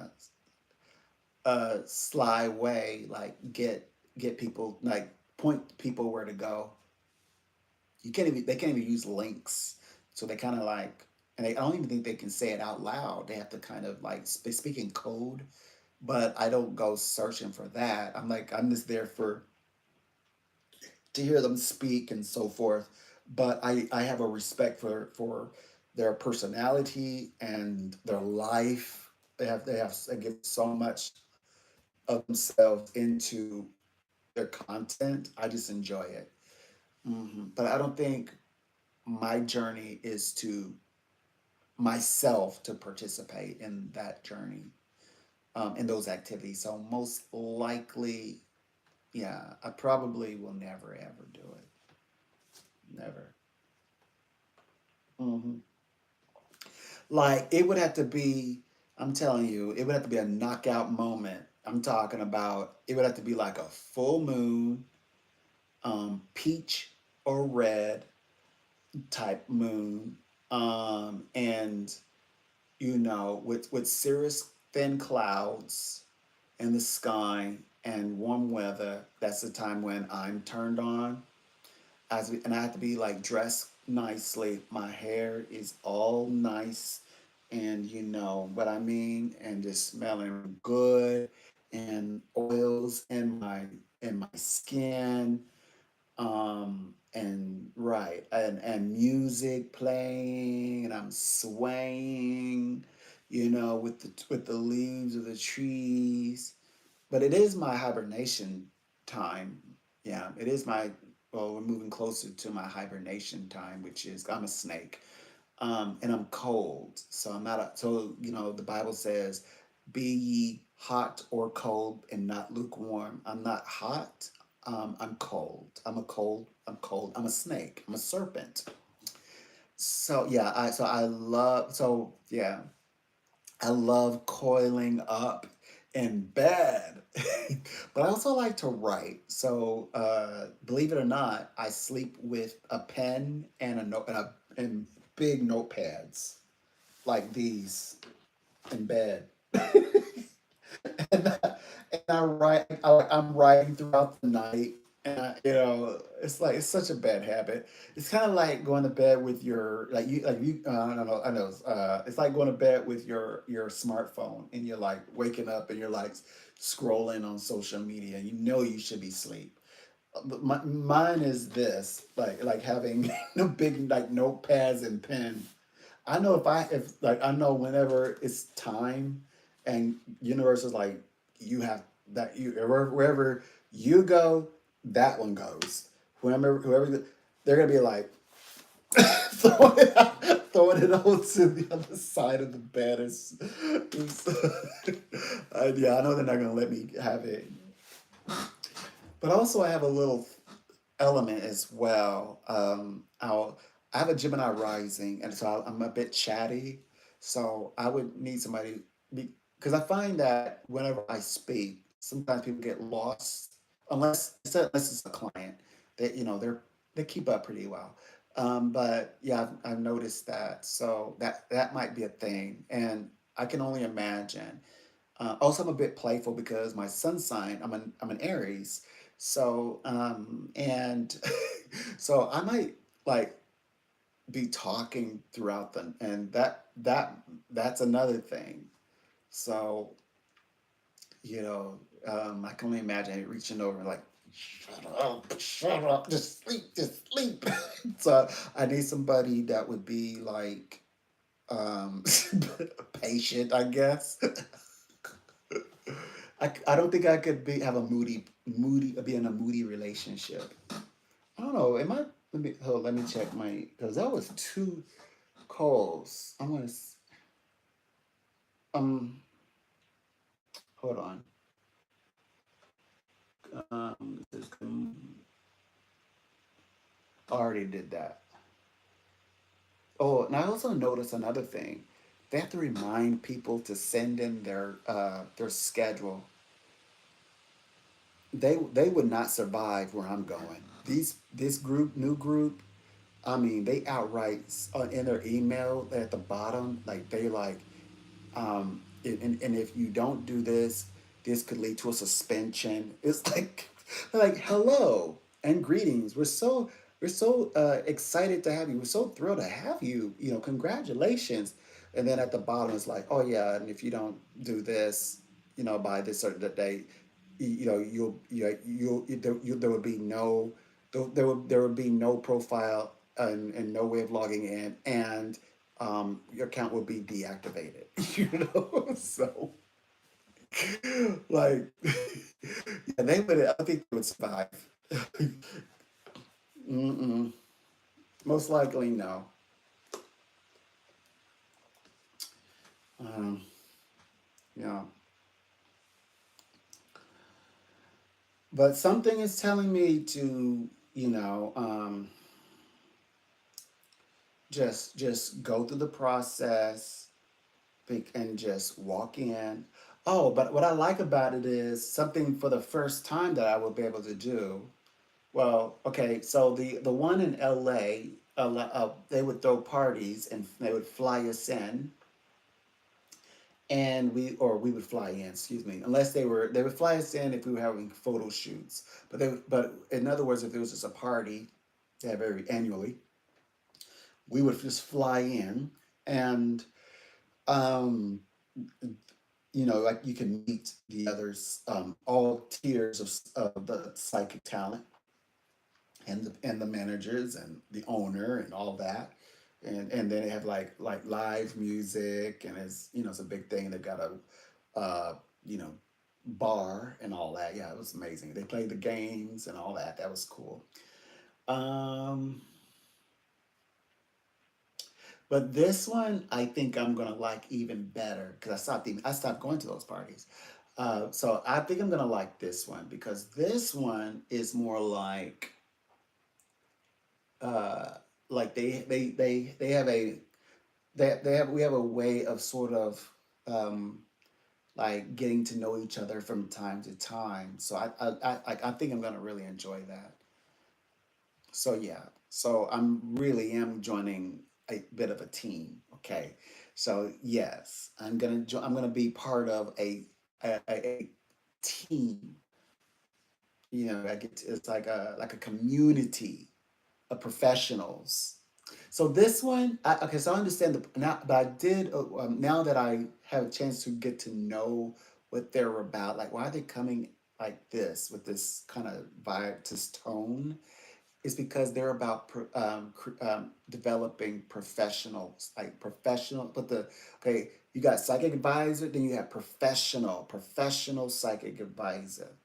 a sly way, like get people, like point people where to go. They can't even use links, so they kind of like, and I don't even think they can say it out loud. They have to kind of like speak in code, but I don't go searching for that. I'm just there for to hear them speak and so forth. But I have a respect for their personality and their life. They give so much of themselves into their content. I just enjoy it. But I don't think my journey is to myself to participate in that journey, in those activities. So most likely, yeah, I probably will never ever do it. Never. hmm Like it would have to be. I'm telling you, it would have to be a knockout moment. I'm talking about. It would have to be like a full moon, peach or red type moon, and with cirrus thin clouds in the sky and warm weather. That's the time when I'm turned on. And I have to be like dressed nicely. My hair is all nice, and you know what I mean, and just smelling good, and oils in my skin, and right, and music playing, and I'm swaying, with the leaves of the trees. But it is my hibernation time. Yeah, it is my. Well, we're moving closer to my hibernation time, which is I'm a snake, and I'm cold. So I'm not. So the Bible says, "Be ye hot or cold, and not lukewarm." I'm not hot. I'm cold. I'm a cold. I'm cold. I'm a snake. I'm a serpent. So yeah, I love. So yeah, I love coiling up in bed, but I also like to write. So, believe it or not, I sleep with a pen and a note and big notepads like these in bed. And I write. I'm writing throughout the night, and it's like it's such a bad habit. It's kind of like going to bed with your like you. I don't know. I know. It's like going to bed with your smartphone, and you're like waking up, and you're like scrolling on social media. You know you should be asleep. But mine is this, like having big like notepads and pen. I know if like I know whenever it's time, and universe is like, you have that, wherever you go, that one goes. Whoever they're gonna be like throwing it over to the other side of the bed. Yeah, I know they're not gonna let me have it. But also I have a little element as well. I have a Gemini rising, and so I'm a bit chatty. So I would need somebody, because I find that whenever I speak, sometimes people get lost unless it's a client, that they keep up pretty well. But yeah, I've noticed that, so that might be a thing, and I can only imagine. Also, I'm a bit playful because my sun sign, I'm an Aries, so and so I might like be talking throughout them, and that's another thing. So I can only imagine it reaching over like, shut up, just sleep. So I need somebody that would be like um, patient, I guess. I don't think I could have a be in a moody relationship. I don't know. Am I? Let me check my, because that was two calls. Um, hold on. This already did that. Oh, and I also noticed another thing. They have to remind people to send in their schedule. They would not survive where I'm going. This new group, I mean, they outright in their email at the bottom, like they like, and if you don't do this, this could lead to a suspension. It's like, like hello and greetings. We're so excited to have you. We're so thrilled to have you. Congratulations. And then at the bottom it's like, oh yeah, and if you don't do this, by this certain date, there would be no there would be no profile and no way of logging in, and your account will be deactivated. So like, yeah, they would. I think they would survive. Mm-mm. Most likely, no. Um, yeah, but something is telling me to, just go through the process, and just walk in. Oh, but what I like about it is something for the first time that I will be able to do. Well, okay, so the one in LA, they would throw parties and they would fly us in, and we would fly in, excuse me, unless they would fly us in if we were having photo shoots. But in other words, if it was just a party, they have every annually, we would just fly in, and um, like you can meet the others, all tiers of the psychic talent, and the managers and the owner and all that, and then they have like live music, and it's a big thing. They've got a you know bar and all that. Yeah, it was amazing. They played the games and all that. That was cool. Um, but this one I think I'm gonna like even better because I stopped going to those parties. So I think I'm gonna like this one because this one is more uh, like they have we have a way of sort of um, like getting to know each other from time to time. So I think I'm gonna really enjoy that. So yeah, so I'm really am joining a bit of a team. Okay, so yes, I'm gonna be part of a team. I it's like a community of professionals. So this one, okay. So I understand now, but I did now that I have a chance to get to know what they're about. Like, why are they coming like this with this kind of vibe, this tone? Is because they're about developing professionals, like professional. But okay, you got psychic advisor, then you have professional psychic advisor.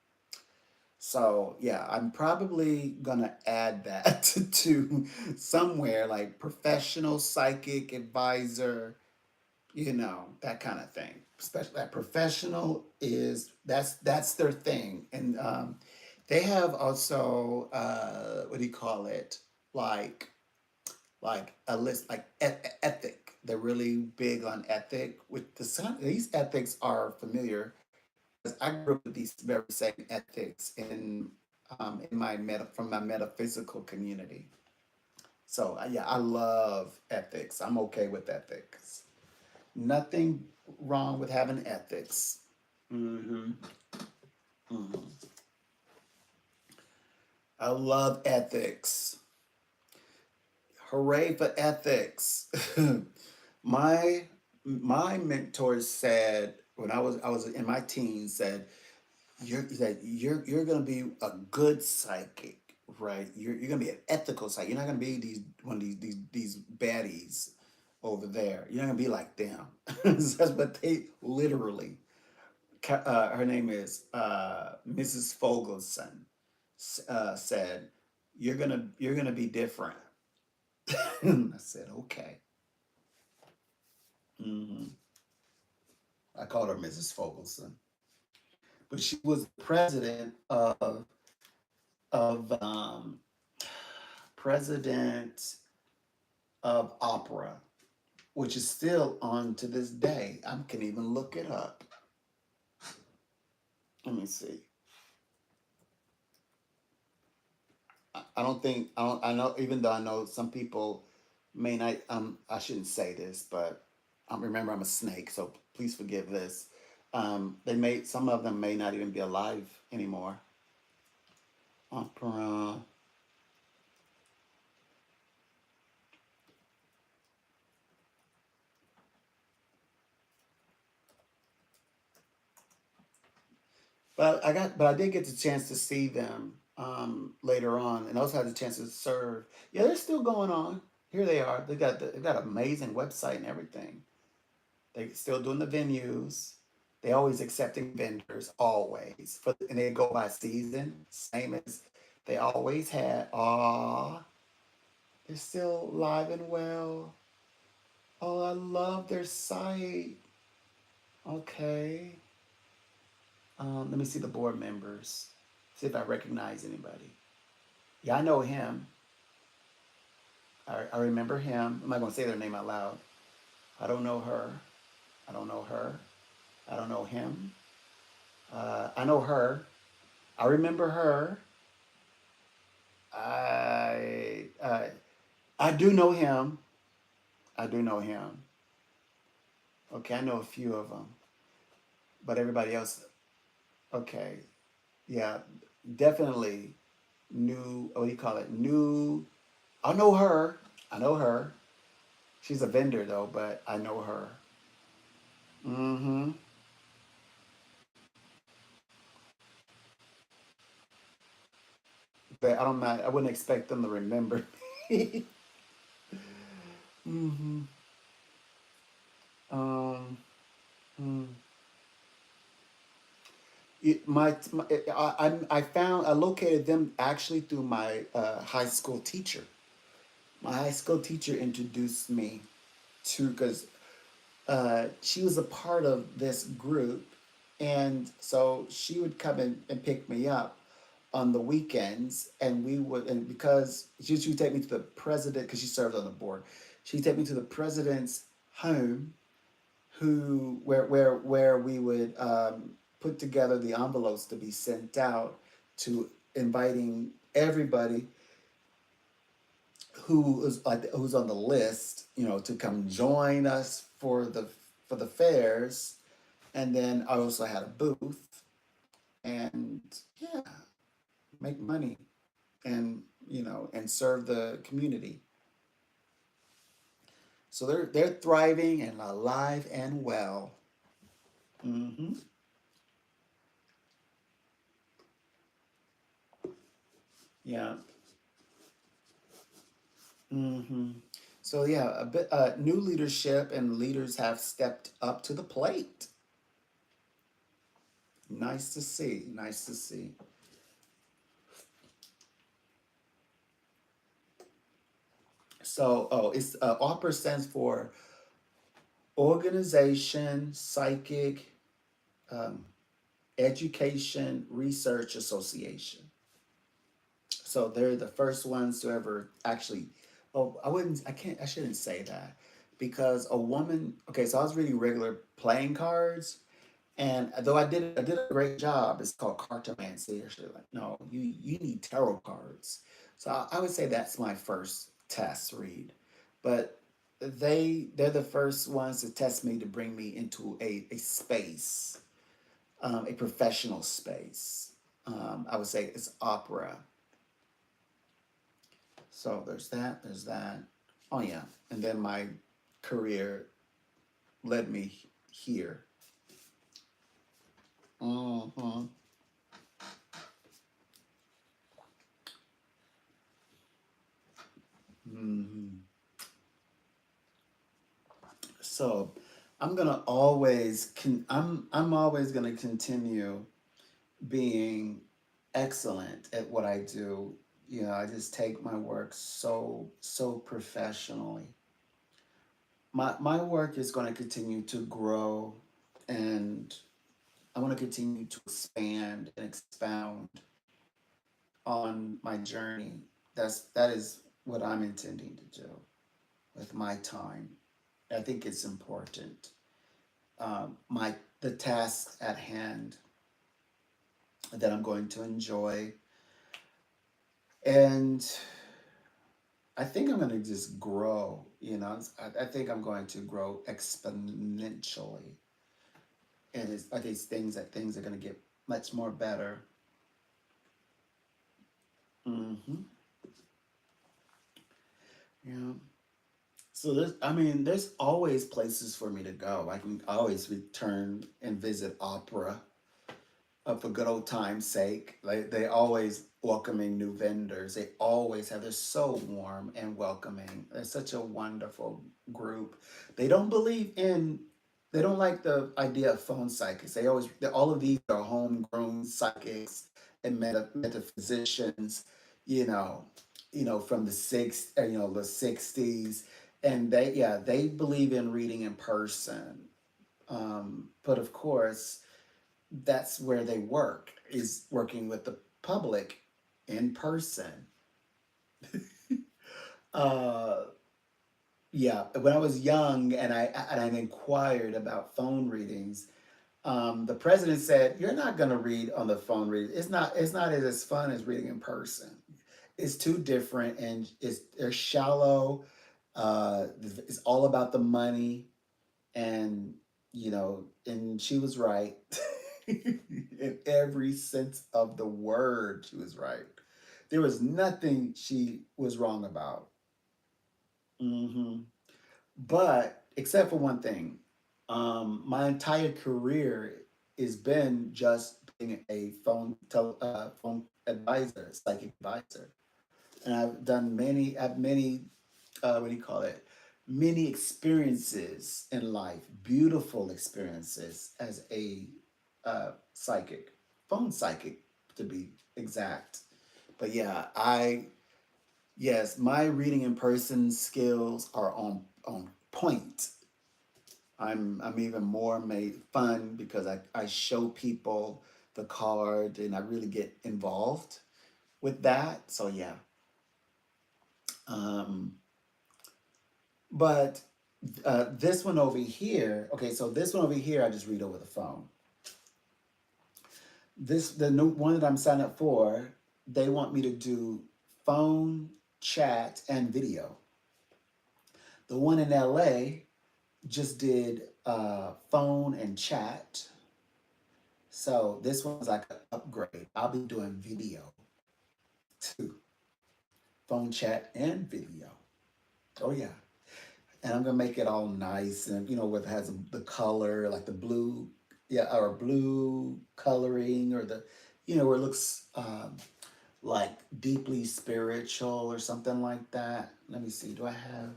So yeah, I'm probably gonna add that to somewhere like professional psychic advisor, that kind of thing. Especially that professional that's their thing, and they have also what do you call it? Like a list like ethic. They're really big on ethic. With these ethics are familiar I grew up with these very same ethics in my from my metaphysical community. So yeah, I love ethics. I'm okay with ethics. Nothing wrong with having ethics. Hmm. Hmm. I love ethics. Hooray for ethics. my my mentors said when I was in my teens said you're gonna be a good psychic, right? You're gonna be an ethical psychic. You're not gonna be these one of these baddies over there. You're not gonna be like them. That's what they literally. Her name is Mrs. Fogelson. Said you're gonna be different. I said okay. Hmm. I called her Mrs. Fogelson, but she was president of president of opera, which is still on to this day. I can even look it up. Let me see. I don't think I don't. I know even though I know some people may not. I shouldn't say this, but remember I'm a snake, so please forgive this. They may some of them may not even be alive anymore. Opera. But I did get the chance to see them later on, and also had the chance to serve. Yeah, they're still going on. Here they are. They got an amazing website and everything. They still doing the venues. They always accepting vendors, always. And they go by season, same as they always had. Aw, they're still live and well. Oh, I love their site. Okay. Let me see the board members. See if I recognize anybody. Yeah, I know him. I remember him. I'm not gonna say their name out loud. I don't know her. I don't know her. I don't know him. I know her. I remember her. I uh, I do know him. I do know him. Okay, I know a few of them, but everybody else. Okay, yeah, definitely new. What do you call it? New. I know her. I know her. She's a vendor though, but I know her. Mm-hmm. But I don't mind. I wouldn't expect them to remember me. Mm-hmm. Um. mm. I located them actually through my high school teacher. My high school teacher introduced me to because she was a part of this group, and so she would come in and pick me up on the weekends, and we would and because she would take me to the president because she served on the board. She'd take me to the president's home where we would put together the envelopes to be sent out to inviting everybody who's on the list, to come join us for the fairs. And then I also had a booth and yeah, make money and and serve the community. So they're thriving and alive and well. Hmm. Yeah. Hmm. So yeah, a bit new leadership and leaders have stepped up to the plate. Nice to see. Nice to see. So it's OPER stands for Organization Psychic um, Education Research Association. So they're the first ones to ever actually. Oh, I shouldn't say that because a woman. Okay, so I was reading regular playing cards, And though I did a great job, it's called cartomancy. They're like, no, you need tarot cards. So I would say that's my first test read. But they're the first ones to test me to bring me into a space, a professional space. I would say it's opera. So there's that. There's that. Oh yeah, and then my career led me here. Hmm. Hmm. So I'm always gonna continue being excellent at what I do. You know, I just take my work so professionally. My work is going to continue to grow, and I want to continue to expand and expound on my journey. That is what I'm intending to do with my time. I think it's important. My the task at hand that I'm going to enjoy, and I think I'm going to just grow. You know, I think I'm going to grow exponentially, and it's like these things are going to get much more better. Hmm. Yeah. So there's always places for me to go. I can always return and visit opera for good old time's sake. Like they always welcoming new vendors. They always have. They're so warm and welcoming. They're such a wonderful group. They don't believe in. They don't like the idea of phone psychics. All of these are homegrown psychics and metaphysicians. You know, from the '60s, and they believe in reading in person. But of course that's where they work, is working with the public in person. uh yeah, when I was young and I inquired about phone readings, the president said, you're not going to read on the phone. Read it's not as fun as reading in person. It's too different, and they're shallow. It's all about the money, and and she was right. In every sense of the word, she was right. There was nothing she was wrong about. Hmm. But except for one thing, my entire career has been just being a phone advisor, psychic advisor, and I've many what do you call it? Many experiences in life, beautiful experiences as a psychic, phone psychic to be exact. But yeah, yes, my reading in person skills are on point. I'm even more made fun because I show people the card and I really get involved with that. So yeah. Um, but this one over here, okay, so this one over here, I just read over the phone. The new one that I'm signed up for, they want me to do phone, chat, and video. The one in LA just did phone and chat. So this one's like an upgrade. I'll be doing video too, phone, chat, and video. Oh yeah. And I'm gonna make it all nice, and what has the color, like the blue, yeah, or blue coloring, or where it looks like deeply spiritual or something like that. Let me see. Do I have?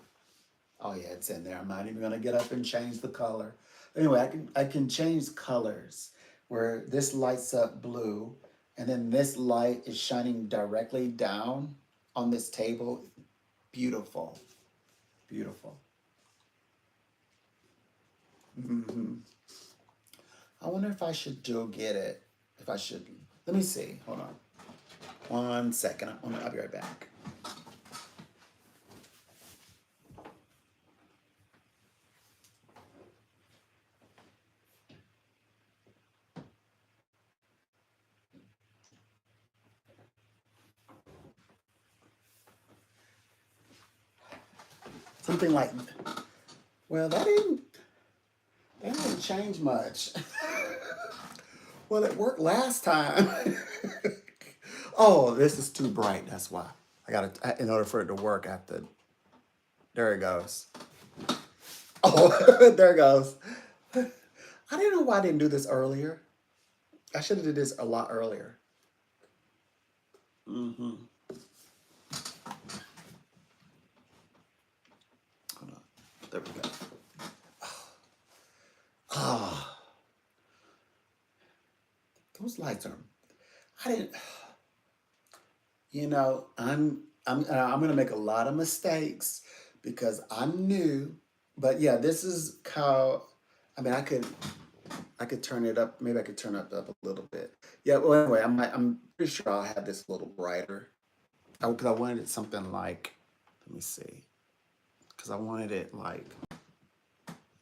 Oh yeah, it's in there. I'm not even gonna get up and change the color. Anyway, I can change colors where this lights up blue, and then this light is shining directly down on this table. Beautiful, beautiful. Hmm. I wonder if I should go get it. If I should. Let me see. Hold on. 1 second. I'll be right back. Something like, well, that didn't change much. Well, it worked last time. Oh, this is too bright. That's why. I gotta, in order for it to work, I have to, there it goes. Oh, there it goes. I didn't know why I didn't do this earlier. I should have did this a lot earlier. Mm-hmm. Hold on. There we go. Ah, those lights are. I didn't. I'm gonna make a lot of mistakes because I'm new. But yeah, this is how. I mean, I could turn it up. Maybe I could turn it up a little bit. Yeah. Well, anyway, I'm pretty sure I'll have this a little brighter. Because I wanted it something like. Let me see. Because I wanted it like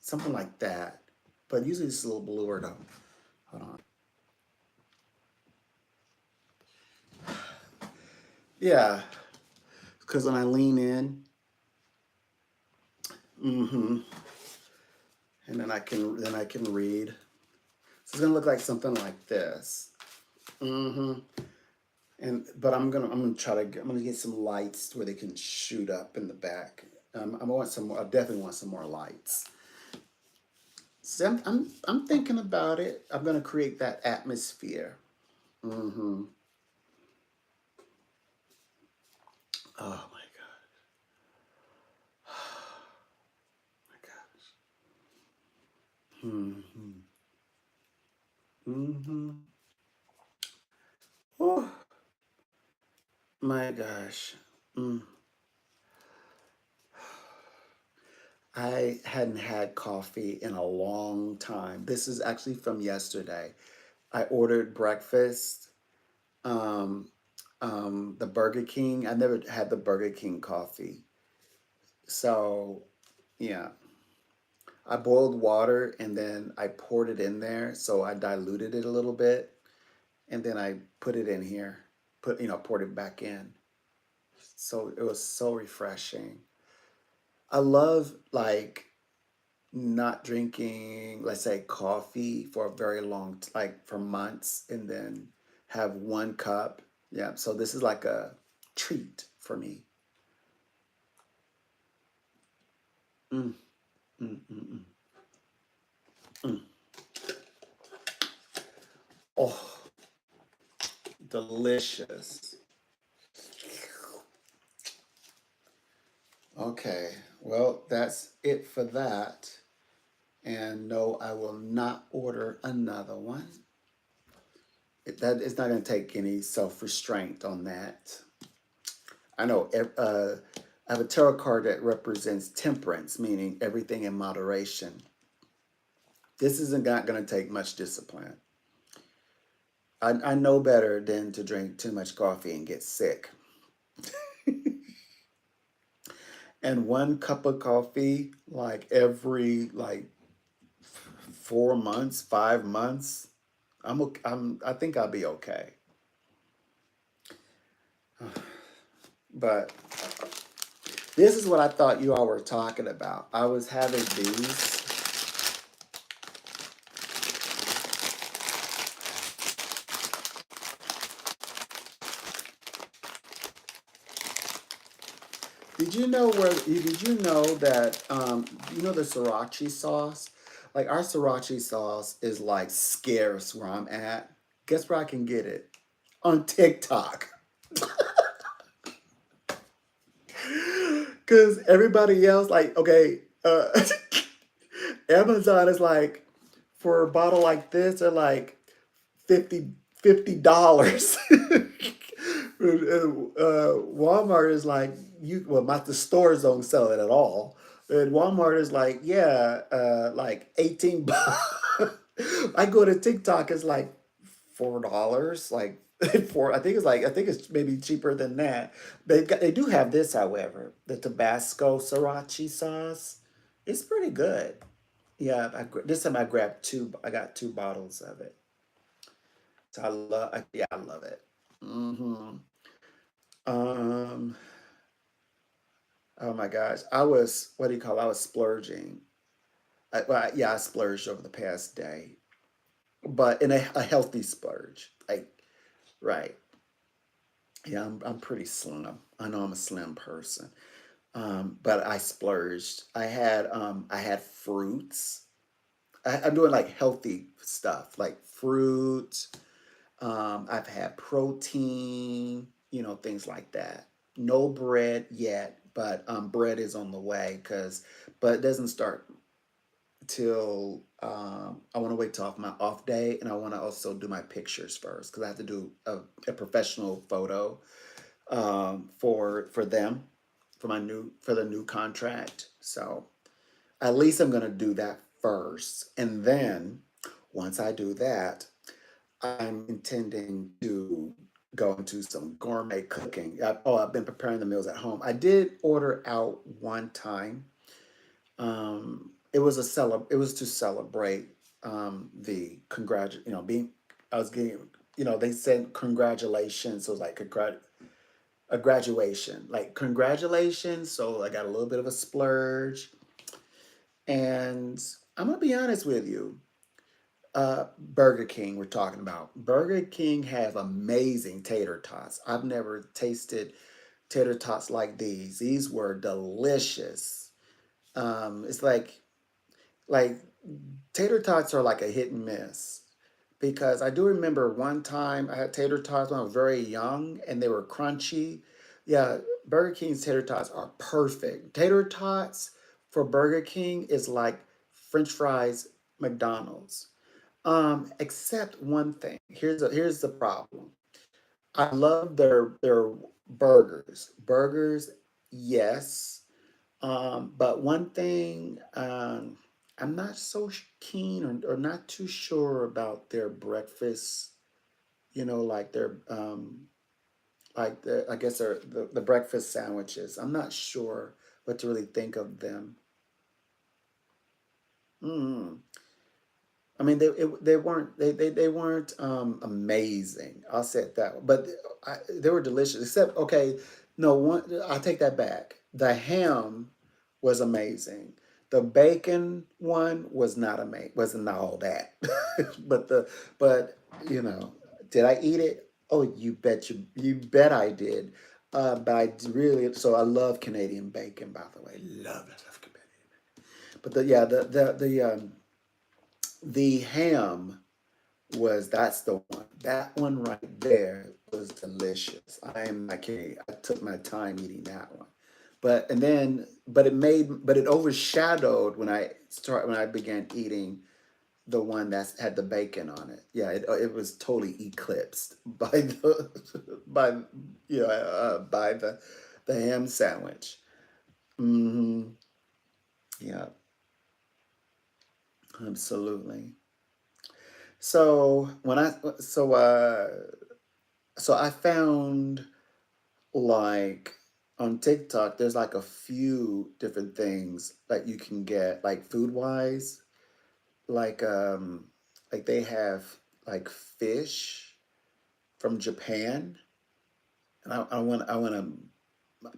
something like that. But usually it's a little bluer though. Hold on. Yeah. Because when I lean in, mm-hmm, and then I can read. So it's gonna look like something like this. Mm-hmm. And but I'm gonna get some lights where they can shoot up in the back. I want some more. I definitely want some more lights. So I'm thinking about it. I'm gonna create that atmosphere. Mm-hmm. Oh my god. My gosh. Mm-hmm. Mm-hmm. Oh my gosh. Mm. I hadn't had coffee in a long time. This is actually from yesterday. I ordered breakfast, um, the Burger King. I never had the Burger King coffee. So, yeah, I boiled water and then I poured it in there. So I diluted it a little bit and then I put it in here, poured it back in. So it was so refreshing. I love like not drinking, let's say, coffee for a very long, like for months, and then have one cup. Yeah, so this is like a treat for me. Mm, mm, mm, mm, mm. Oh, delicious. Okay, well, that's it for that. And no, I will not order another one. That it's not going to take any self restraint on that. I know. I have a tarot card that represents temperance, meaning everything in moderation. This isn't not going to take much discipline. I know better than to drink too much coffee and get sick. And one cup of coffee, like every like 4 months, 5 months, I think I'll be okay. But this is what I thought you all were talking about. I was having these. Did you know that you know the sriracha sauce? Like our sriracha sauce is like scarce where I'm at. Guess where I can get it? On TikTok. Cause everybody else, like, okay, Amazon is like for a bottle like this, they're like 50 $50. Walmart is like the stores don't sell it at all. And Walmart is like, yeah, like 18 bucks. I go to TikTok, it's like $4. Like I think it's maybe cheaper than that. They do have this, however, the Tabasco sriracha sauce. It's pretty good. Yeah, this time I grabbed two. I got two bottles of it. So yeah, I love it. Hmm. Um, Oh my gosh. I was, what do you call it? I was splurging. Yeah, I splurged over the past day, but in a healthy splurge. Like, right. Yeah, I'm pretty slim. I know I'm a slim person. But I splurged. I had fruits. I'm doing like healthy stuff, like fruit. I've had protein, things like that. No bread yet, but bread is on the way but it doesn't start till I want to wait till off my off day, and I want to also do my pictures first because I have to do a professional photo for them for the new contract. So at least I'm gonna do that first, and then once I do that, I'm intending to go into some gourmet cooking. I've been preparing the meals at home. I did order out one time. It was to celebrate being. I was getting, they said congratulations. So it was like a graduation, like congratulations. So I got a little bit of a splurge, and I'm gonna be honest with you. Burger King, we're talking about. Burger King have amazing tater tots. I've never tasted tater tots like these. These were delicious. It's like tater tots are like a hit and miss because I do remember one time I had tater tots when I was very young and they were crunchy. Yeah, Burger King's tater tots are perfect. Tater tots for Burger King is like French fries McDonald's. Except one thing. Here's the problem. I love their burgers. Burgers, yes. But one thing, I'm not so keen or not too sure about their breakfast. Like I guess the breakfast sandwiches. I'm not sure what to really think of them. Mm. I mean, they weren't amazing. I'll say it that way. But they were delicious. Except, okay, no one. I take that back. The ham was amazing. The bacon one was not amazing. Wasn't all that. but the but you know, did I eat it? Oh, you bet I did. But really, so I love Canadian bacon. By the way, love Canadian. But the ham that's the one. That one right there was delicious. I am not kidding. I took my time eating that one. But it overshadowed when I began eating the one that had the bacon on it. Yeah, it was totally eclipsed by the by by the ham sandwich. Hmm. Yeah, absolutely. So when I so I found like on TikTok, there's like a few different things that you can get, like food wise, like um, like they have like fish from Japan, and I want to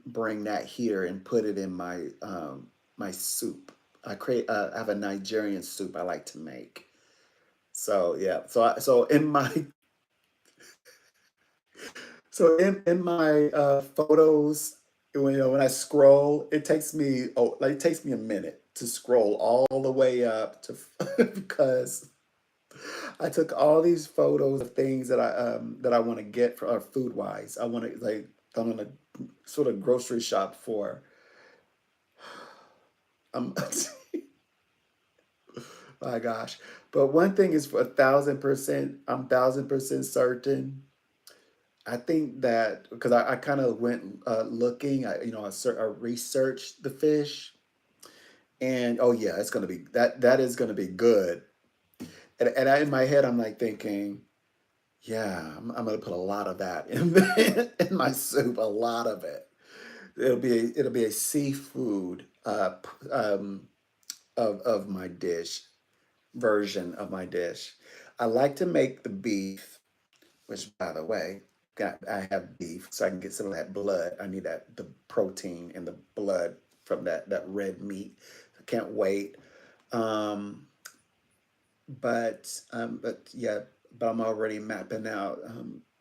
bring that here and put it in my soup. I have a Nigerian soup I like to make. So yeah, so in my in my photos, when I scroll, it takes me a minute to scroll all the way up to because I took all these photos of things that I want to get for food wise. I'm gonna sort of grocery shop for. Um, my gosh, but one thing is for 1,000%. I'm 1,000% certain. I think that because I kind of went looking, I researched the fish, and oh yeah, it's gonna be that is gonna be good. In my head, I'm like thinking, yeah, I'm gonna put a lot of that in in my soup, a lot of it. It'll be a seafood of my dish version of my dish. I like to make the beef, which by the way. I have beef, so I can get some of that blood. I need the protein and the blood from that red meat. I can't wait. Um, but yeah, but I'm already mapping out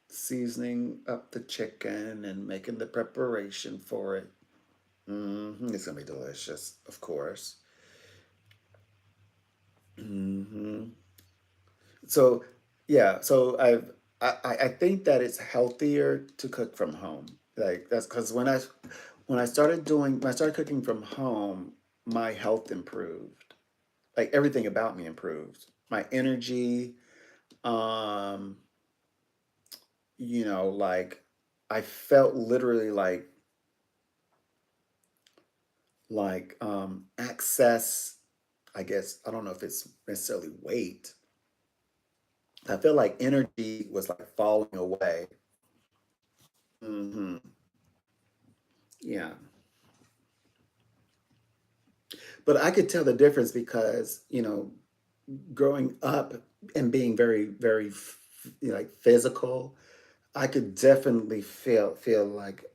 seasoning up the chicken and making the preparation for it. It's gonna be delicious, of course. hmm So yeah, so I think that it's healthier to cook from home. Like that's because when I started cooking from home, my health improved. Like everything about me improved. My energy, um, like I felt literally like access, I guess, I don't know if it's necessarily weight. I feel like energy was like falling away. hmm Yeah. But I could tell the difference because, growing up and being very, very, like physical, I could definitely feel like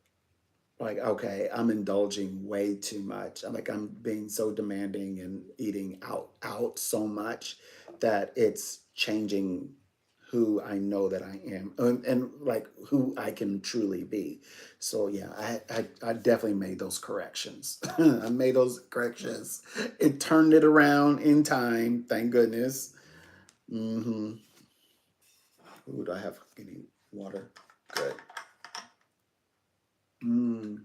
okay, I'm indulging way too much. I'm being so demanding and eating out so much that it's changing who I know that I am and like who I can truly be. So yeah, I definitely made those corrections. I made those corrections. It turned it around in time, thank goodness. Mm-hmm. Ooh, do I have any water? Good. Mm.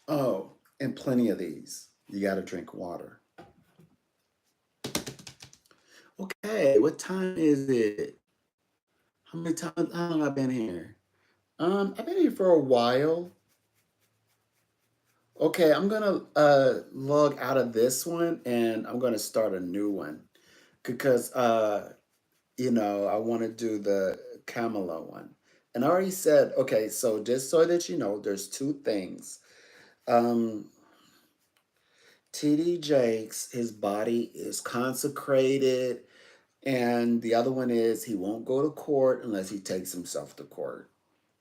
Oh, and plenty of these. You got to drink water. Okay, what time is it? How many times? How long I've been here? I've been here for a while. Okay, I'm gonna log out of this one and I'm gonna start a new one because I want to do the Camelo one. And I already said, okay, so just so that you know, there's two things. Um, TD Jakes, his body is consecrated. And the other one is he won't go to court unless he takes himself to court.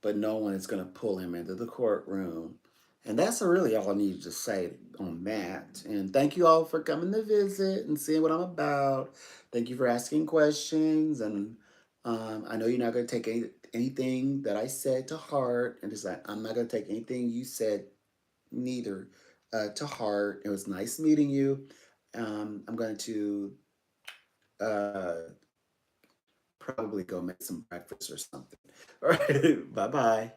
But no one is going to pull him into the courtroom. And that's really all I needed to say on that. And thank you all for coming to visit and seeing what I'm about. Thank you for asking questions. And I know you're not going to take anything that I said to heart. And it's like, I'm not going to take anything you said neither to heart. It was nice meeting you. I'm going to uh, probably go make some breakfast or something. All right. Bye bye.